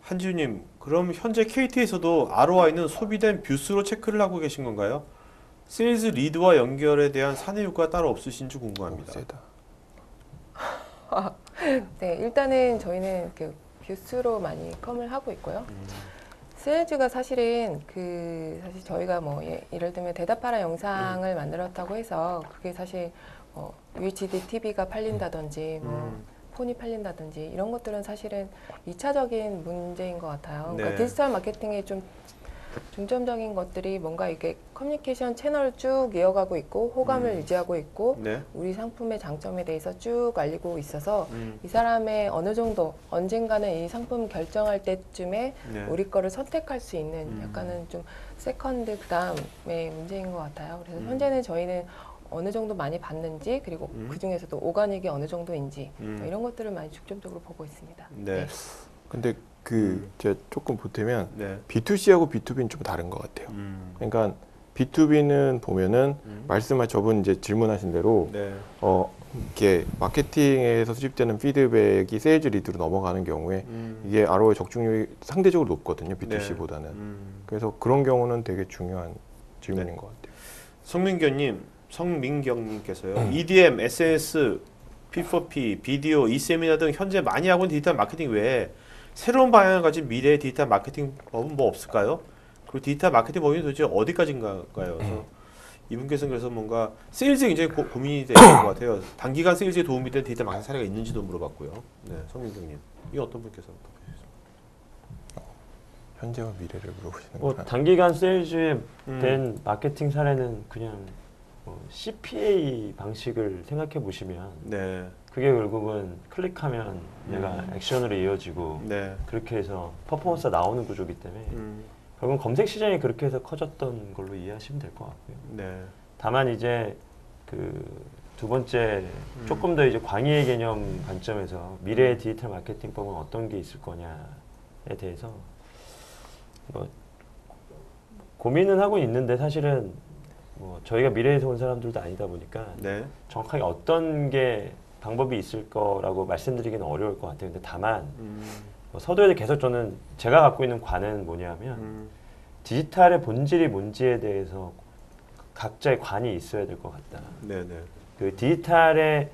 한지우님, 그럼 현재 KT에서도 ROI는 소비된 뷰수로 체크를 하고 계신 건가요? 세일즈 리드와 연결에 대한 사내 효과가 따로 없으신지 궁금합니다. 세다. 네, 일단은 저희는 그 뷰수로 많이 컴을 하고 있고요. 세일즈가 사실은 사실 저희가 뭐 예를 들면 대답하라 영상을 만들었다고 해서 그게 사실 UHD TV가 팔린다든지 뭐 폰이 팔린다든지 이런 것들은 사실은 2차적인 문제인 것 같아요. 그러니까 네. 디지털 마케팅의 좀 중점적인 것들이 뭔가 이게 커뮤니케이션 채널을 쭉 이어가고 있고 호감을 유지하고 있고 네. 우리 상품의 장점에 대해서 쭉 알리고 있어서 이 사람의 어느 정도 언젠가는 이 상품 결정할 때쯤에 네. 우리 거를 선택할 수 있는 약간은 좀 세컨드 그다음의 문제인 것 같아요. 그래서 현재는 저희는 어느 정도 많이 받는지 그리고 그 중에서도 오가닉이 어느 정도인지 뭐 이런 것들을 많이 중점적으로 보고 있습니다. 네. 근데 제가 조금 보태면 네. B2C하고 B2B는 좀 다른 것 같아요. 그러니까 B2B는 보면은 저분 이제 질문하신 대로 네. 이렇게 마케팅에서 수집되는 피드백이 세일즈 리드로 넘어가는 경우에 이게 ROI 적중률이 상대적으로 높거든요. B2C보다는. 그래서 그런 경우는 되게 중요한 질문인 것 같아요. 성민경님께서요. EDM, SNS, P4P, 비디오, e세미나 등 현재 많이 하고 있는 디지털 마케팅 외에 새로운 방향을 가진 미래의 디지털 마케팅 법은 뭐 없을까요? 그리고 디지털 마케팅 법이 도대체 어디까지인가요? 그래서 이분께서는 그래서 뭔가 세일즈에 굉장히 고민이 되는 것 같아요. 단기간 세일즈에 도움이 된 디지털 마케팅 사례가 있는지도 물어봤고요. 네, 성민경님. 이 어떤 분께서 현재와 미래를 물어보시는 뭐 거예요. 단기간 세일즈에 된 마케팅 사례는 그냥 CPA 방식을 생각해 보시면 네, 그게 결국은 클릭하면 얘가 액션으로 이어지고 네, 그렇게 해서 퍼포먼스가 나오는 구조이기 때문에 결국은 검색 시장이 그렇게 해서 커졌던 걸로 이해하시면 될 것 같고요. 네, 다만 이제 그 두 번째 조금 더 이제 광의의 개념 관점에서 미래의 디지털 마케팅법은 어떤 게 있을 거냐에 대해서 뭐 고민은 하고 있는데 사실은 뭐 저희가 미래에서 온 사람들도 아니다 보니까 네. 정확하게 어떤 게 방법이 있을 거라고 말씀드리기는 어려울 것 같아요. 근데 다만 뭐 서두에 계속 저는 제가 갖고 있는 관은 뭐냐면 디지털의 본질이 뭔지에 대해서 각자의 관이 있어야 될 것 같다. 네네. 그 디지털의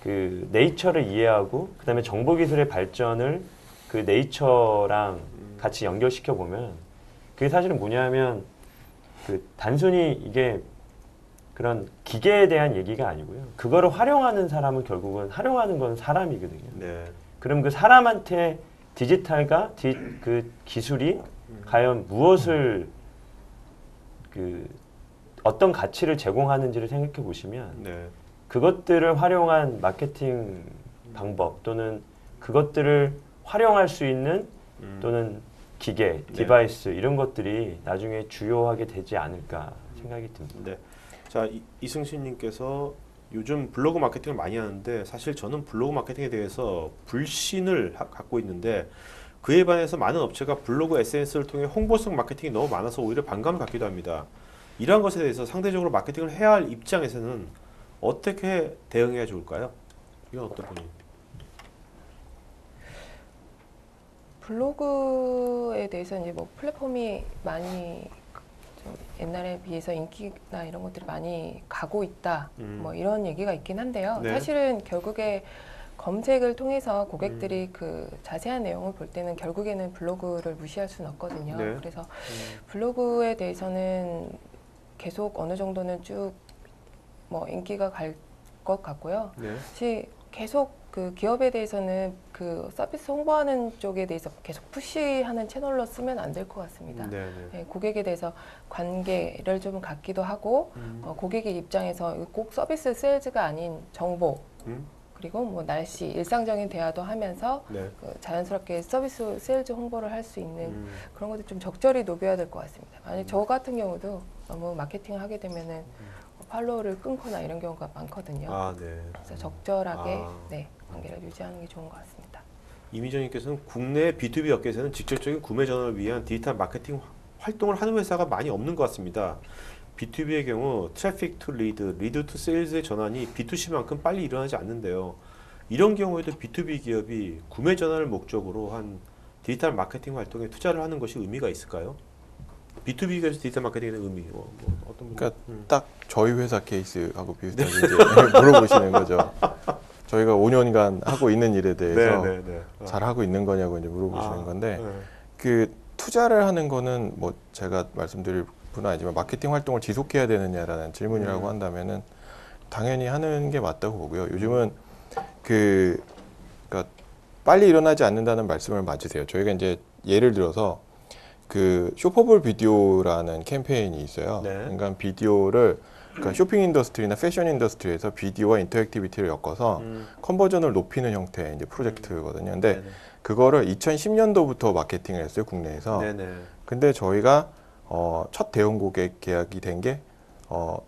그 네이처를 이해하고 그다음에 정보기술의 발전을 그 네이처랑 같이 연결시켜 보면 그게 사실은 뭐냐면 그 단순히 이게 그런 기계에 대한 얘기가 아니고요. 그거를 활용하는 사람은 결국은 활용하는 건 사람이거든요. 네. 그럼 그 사람한테 디지털과 그 기술이 과연 무엇을 그 어떤 가치를 제공하는지를 생각해 보시면 네. 그것들을 활용한 마케팅 방법 또는 그것들을 활용할 수 있는 또는 기계, 디바이스 이런 것들이 나중에 주요하게 되지 않을까 생각이 듭니다. 네. 자, 이승신님께서 요즘 블로그 마케팅을 많이 하는데 사실 저는 블로그 마케팅에 대해서 불신을 갖고 있는데 그에 반해서 많은 업체가 블로그 SNS를 통해 홍보성 마케팅이 너무 많아서 오히려 반감을 갖기도 합니다. 이러한 것에 대해서 상대적으로 마케팅을 해야 할 입장에서는 어떻게 대응해야 좋을까요? 이건 어떤 분이? 블로그에 대해서 이제 뭐 플랫폼이 많이 좀 옛날에 비해서 인기나 이런 것들이 많이 가고 있다. 뭐 이런 얘기가 있긴 한데요. 네. 사실은 결국에 검색을 통해서 고객들이 그 자세한 내용을 볼 때는 결국에는 블로그를 무시할 수는 없거든요. 네. 그래서 블로그에 대해서는 계속 어느 정도는 쭉 뭐 인기가 갈 것 같고요. 네. 혹시 계속 그 기업에 대해서는 그 서비스 홍보하는 쪽에 대해서 계속 푸시하는 채널로 쓰면 안 될 것 같습니다. 네. 네, 고객에 대해서 관계를 좀 갖기도 하고 고객의 입장에서 꼭 서비스 세일즈가 아닌 정보 그리고 뭐 날씨 일상적인 대화도 하면서 네. 그 자연스럽게 서비스 세일즈 홍보를 할 수 있는 그런 것들 좀 적절히 녹여야 될 것 같습니다. 만약 저 같은 경우도 너무 마케팅을 하게 되면은 팔로우를 끊거나 이런 경우가 많거든요. 아, 네. 그래서 적절하게 아. 네, 관계를 유지하는 게 좋은 것 같습니다. 이미정님께서는 국내 B2B 업계에서는 직접적인 구매 전환을 위한 디지털 마케팅 활동을 하는 회사가 많이 없는 것 같습니다. B2B의 경우 트래픽 투 리드, 리드 투 세일즈의 전환이 B2C만큼 빨리 일어나지 않는데요. 이런 경우에도 B2B 기업이 구매 전환을 목적으로 한 디지털 마케팅 활동에 투자를 하는 것이 의미가 있을까요? B2B 기업에서 디지털 마케팅의 의미, 뭐 어떤 분? 그러니까 딱 저희 회사 케이스하고 비슷하게 이제 물어보시는 거죠. 저희가 5년간 하고 있는 일에 대해서 잘 하고 있는 거냐고 이제 물어보시는 건데 그 투자를 하는 거는 뭐 제가 말씀드릴 분은 아니지만 마케팅 활동을 지속해야 되느냐라는 질문이라고 한다면은 당연히 하는 게 맞다고 보고요. 요즘은 그러니까 빨리 일어나지 않는다는 말씀을 맞으세요. 저희가 이제 예를 들어서 그 쇼퍼볼 비디오라는 캠페인이 있어요. 네. 그러니까 비디오를 그러니까 쇼핑 인더스트리나 패션 인더스트리에서 비디오와 인터랙티비티를 엮어서 컨버전을 높이는 형태의 이제 프로젝트거든요. 근데 그거를 2010년도부터 마케팅을 했어요, 국내에서. 네네. 근데 저희가 첫 대형 고객 계약이 된 게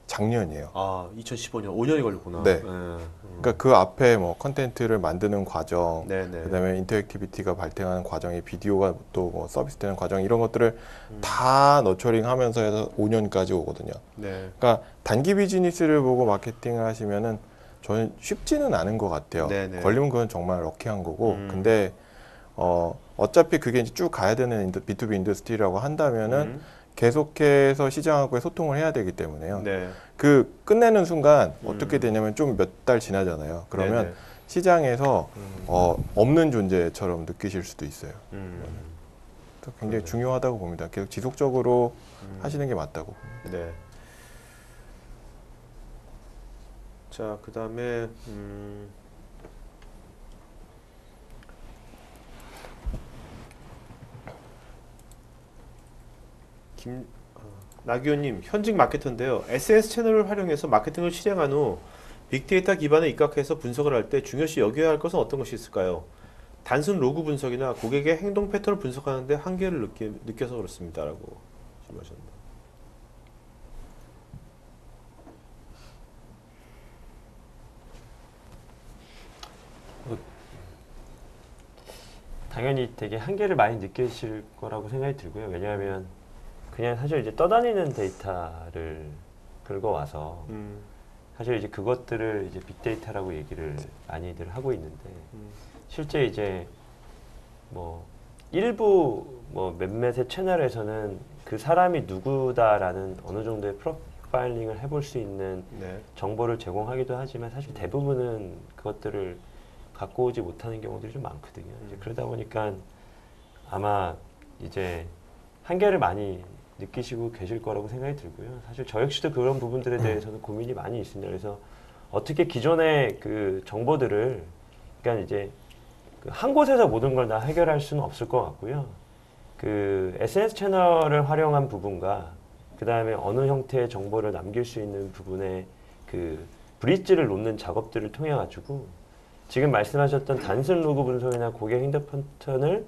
작년이에요. 아, 2015년 5년이 걸렸구나. 네. 그러니까 그 앞에 뭐 컨텐츠를 만드는 과정, 네네. 그다음에 인터랙티비티가 발생하는 과정이 비디오가 또 뭐 서비스되는 과정 이런 것들을 다 너처링하면서 해서 5년까지 오거든요. 네. 그러니까 단기 비즈니스를 보고 마케팅을 하시면은 저는 쉽지는 않은 것 같아요. 네네. 걸리면 그건 정말 럭키한 거고, 근데 어차피 그게 이제 쭉 가야 되는 B2B 인더스트리라고 한다면은 계속해서 시장하고의 소통을 해야 되기 때문에요. 네. 그 끝내는 순간 어떻게 되냐면 좀 몇 달 지나잖아요. 그러면 네네. 시장에서 없는 존재처럼 느끼실 수도 있어요. 그래서 굉장히 중요하다고 봅니다. 계속 지속적으로 하시는 게 맞다고 봅니다. 네. 자, 그 다음에 나기호님, 현직 마케터인데요. SNS 채널을 활용해서 마케팅을 실행한 후 빅데이터 기반에 입각해서 분석을 할 때 중요시 여겨야 할 것은 어떤 것이 있을까요? 단순 로그 분석이나 고객의 행동 패턴을 분석하는데 한계를 느껴서 그렇습니다라고 질문하셨습니다. 당연히 되게 한계를 많이 느끼실 거라고 생각이 들고요. 왜냐하면 그냥 사실 이제 떠다니는 데이터를 긁어와서 사실 이제 그것들을 이제 빅데이터라고 얘기를 많이들 하고 있는데 실제 이제 뭐 일부 뭐 몇몇의 채널에서는 그 사람이 누구다라는 어느 정도의 프로파일링을 해볼 수 있는 네. 정보를 제공하기도 하지만 사실 대부분은 그것들을 갖고 오지 못하는 경우들이 좀 많거든요. 이제 그러다 보니까 아마 이제 한계를 많이 느끼시고 계실 거라고 생각이 들고요. 사실 저 역시도 그런 부분들에 대해서는 고민이 많이 있습니다. 그래서 어떻게 기존의 그 정보들을 그러니까 이제 그 한 곳에서 모든 걸 다 해결할 수는 없을 것 같고요. 그 SNS 채널을 활용한 부분과 그 다음에 어느 형태의 정보를 남길 수 있는 부분에 그 브릿지를 놓는 작업들을 통해 가지고 지금 말씀하셨던 단순 로그 분석이나 고객 행동 패턴을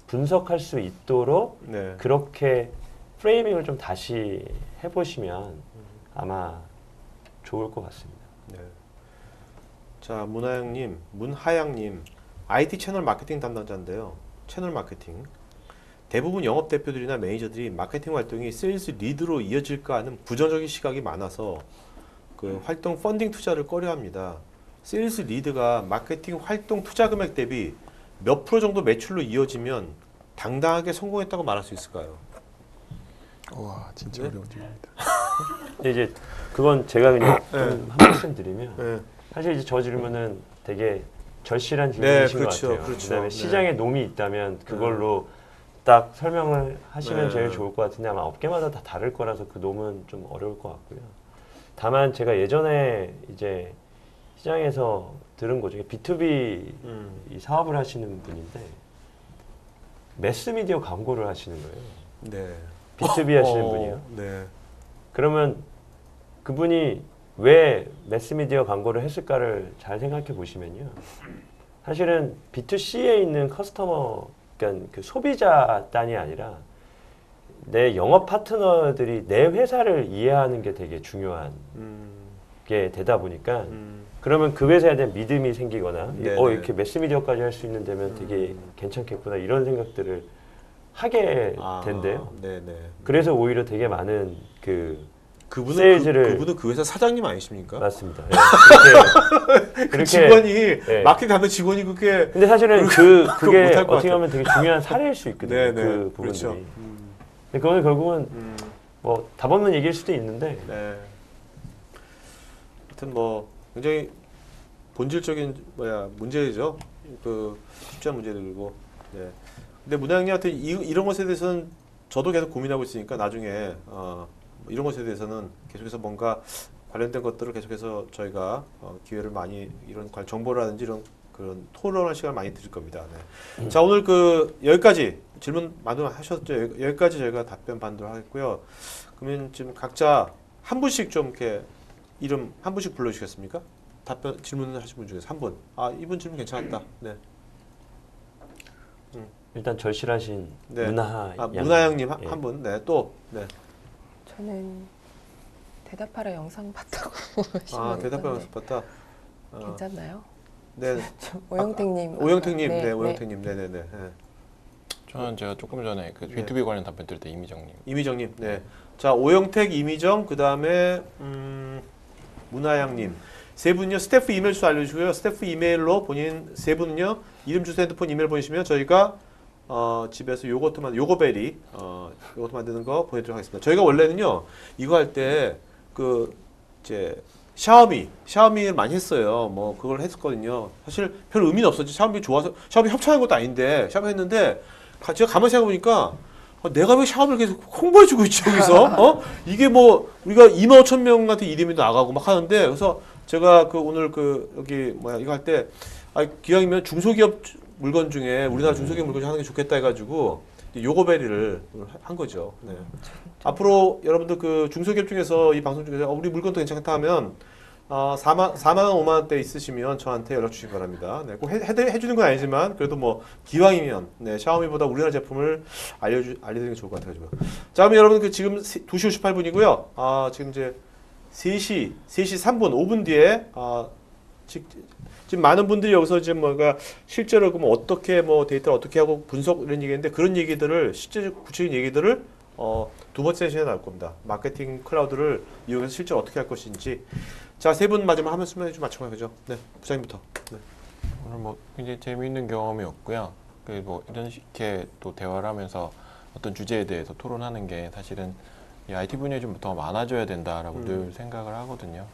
분석할 수 있도록 네. 그렇게 프레이밍을 좀 다시 해보시면 아마 좋을 것 같습니다. 네. 자, 문하양님, IT 채널 마케팅 담당자인데요. 채널 마케팅. 대부분 영업 대표들이나 매니저들이 마케팅 활동이 세일즈 리드로 이어질까 하는 부정적인 시각이 많아서 그 활동 펀딩 투자를 꺼려합니다. 세일즈 리드가 마케팅 활동 투자 금액 대비 몇 프로 정도 매출로 이어지면 당당하게 성공했다고 말할 수 있을까요? 와 진짜 네? 어려운 질문이다. 근데 이제 그건 제가 그냥 좀 한 말씀 드리면 네. 사실 이제 저 질문은 되게 절실한 네, 질문이신 그렇죠, 것 같아요. 그렇죠. 그다음에 네. 시장에 놈이 있다면 그걸로 딱 설명을 하시면 네. 제일 좋을 것 같은데 아마 업계마다 다 다를 거라서 그 놈은 좀 어려울 것 같고요. 다만 제가 예전에 이제 시장에서 들은 거 중에 B2B 이 사업을 하시는 분인데 매스미디어 광고를 하시는 거예요. 네. B2B 하시는 분이요. 네. 그러면 그분이 왜 매스미디어 광고를 했을까를 잘 생각해 보시면요. 사실은 B2C에 있는 커스터머, 그러니까 그 소비자 단이 아니라 내 영업 파트너들이 내 회사를 이해하는 게 되게 중요한 게 되다 보니까 그러면 그 회사에 대한 믿음이 생기거나 네네. 이렇게 매스미디어까지 할 수 있는 데면 되게 괜찮겠구나 이런 생각들을 하게 된대요. 네네. 그래서 오히려 되게 많은 그 그분은 세일즈를- 그분은 그 회사 사장님 아니십니까? 맞습니다. 예. 그렇게 그 직원이 네. 마케팅 담당 직원이 그렇게 근데 사실은 그거 그게 못할 것 어떻게 같아요. 보면 되게 중요한 사례일 수 있거든요. 네네. 그 부분들이. 그렇죠. 근데 그거는 결국은 뭐 답 없는 얘기일 수도 있는데 네. 하여튼 뭐 굉장히 본질적인 문제죠. 그 쉽지 않은 문제들이고. 네. 근데 문화양님한테 이런 것에 대해서는 저도 계속 고민하고 있으니까 나중에 이런 것에 대해서는 계속해서 뭔가 관련된 것들을 계속해서 저희가 기회를 많이 이런 정보라든지 이런 그런 토론할 시간을 많이 드릴 겁니다. 네. 자, 오늘 그 여기까지 질문 많이 하셨죠. 여기까지 저희가 답변 받도록 하겠고요. 그러면 지금 각자 한 분씩 좀 이렇게 이름 한 분씩 불러주시겠습니까? 답변 질문을 하신 분 중에서 한 분. 이분 질문 괜찮았다. 네. 일단 절실하신 네. 문하양. 문하양님 예. 한 분. 네. 또. 네. 저는 대답하라 영상 봤다고 하시는 대답하면서 네. 봤다. 괜찮나요? 네. 오영택님. 오영택님. 네, 네. 오영택님. 네네네. 네. 저는 제가 조금 전에 그 네. B2B 관련 답변 드릴 때 이미정님. 이미정님. 네. 자, 오영택, 이미정, 그 다음에 문하양님. 세 분요 스태프 이메일 주소 알려주고요. 스태프 이메일로 본인 세 분은요 이름 주소 핸드폰 이메일 보내시면 저희가 집에서 요거베리 요거트 만드는 거 보내드리도록 하겠습니다. 저희가 원래는요 이거 할 때 그 이제 샤오미를 많이 했어요. 뭐 그걸 했었거든요. 사실 별 의미는 없었지. 샤오미 좋아서 샤오미 협찬한 것도 아닌데 샤오미 했는데 제가 가만히 생각해 보니까 내가 왜 샤오미를 계속 홍보해주고 있지 여기서? 이게 뭐 우리가 2만 5천 명한테 이름이 나가고 막 하는데 그래서 제가 그 오늘 그 여기 이거 할 때 기왕이면 중소기업 물건 중에 우리나라 중소기업 물건 중에 하는 게 좋겠다 해가지고 요거베리를 한 거죠. 네. 앞으로 여러분들 그 중소기업 중에서 이 방송 중에서 우리 물건도 괜찮다 하면 4만 원, 5만 원대 있으시면 저한테 연락 주시기 바랍니다. 네, 꼭 해주는 건 아니지만 그래도 뭐 기왕이면 샤오미보다 우리나라 제품을 알려드리는 게 좋을 것 같아가지고. 자, 그럼 여러분 지금 2시 58분이고요. 지금 이제 3시 3분 5분 뒤에 지금 많은 분들이 여기서 지금 뭐가 실제로 그럼 어떻게 뭐 데이터를 어떻게 하고 분석 이런 얘기했는데 그런 얘기들을 실제 구체적인 얘기들을 두 번째 세션에 나올 겁니다. 마케팅 클라우드를 이용해서 실제 어떻게 할 것인지. 자, 세 분 마지막 한 말씀 좀 맞춰봐요, 그죠? 네, 부장님부터. 네. 오늘 뭐 굉장히 재미있는 경험이었고요. 뭐 이렇게 또 대화를 하면서 어떤 주제에 대해서 토론하는 게 사실은 이 IT 분야에 좀 더 많아져야 된다라고 늘 생각을 하거든요.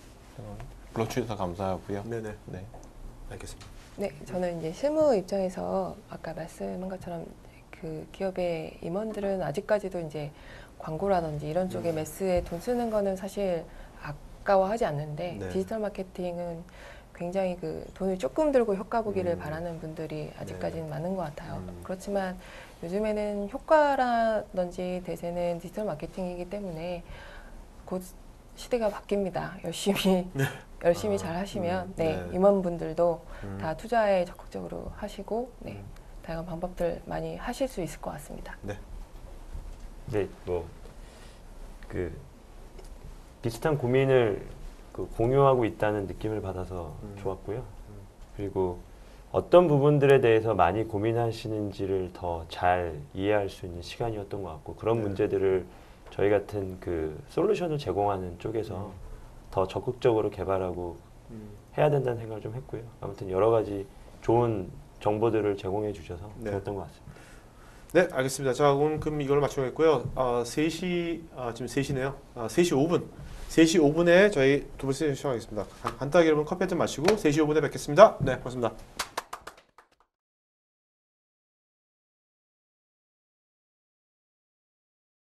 불러주셔서 감사하고요. 네네. 네. 알겠습니다. 네, 저는 이제 실무 입장에서 아까 말씀한 것처럼 그 기업의 임원들은 아직까지도 이제 광고라든지 이런 쪽에 매스에 돈 쓰는 거는 사실 아까워하지 않는데 네. 디지털 마케팅은 굉장히 그 돈을 조금 들고 효과 보기를 바라는 분들이 아직까지는 많은 것 같아요. 그렇지만 요즘에는 효과라든지 대세는 디지털 마케팅이기 때문에 곧 시대가 바뀝니다. 열심히 잘 하시면 네, 임원분들도 다 투자에 적극적으로 하시고 다양한 방법들 많이 하실 수 있을 것 같습니다. 네, 뭐 그 비슷한 고민을 공유하고 있다는 느낌을 받아서 좋았고요. 그리고 어떤 부분들에 대해서 많이 고민하시는지를 더 잘 이해할 수 있는 시간이었던 것 같고 그런 문제들을 저희 같은 그 솔루션을 제공하는 쪽에서 더 적극적으로 개발하고 해야 된다는 생각을 좀 했고요. 아무튼 여러 가지 좋은 정보들을 제공해 주셔서 좋았던 것 같습니다. 네, 알겠습니다. 자, 오늘 그럼 이걸 맞춰야겠고요. 3시, 지금 3시네요. 3시 5분. 3시 5분에 저희 두 번째 시작하겠습니다. 간단하게 여러분 커피 한잔 마시고 3시 5분에 뵙겠습니다. 네, 고맙습니다.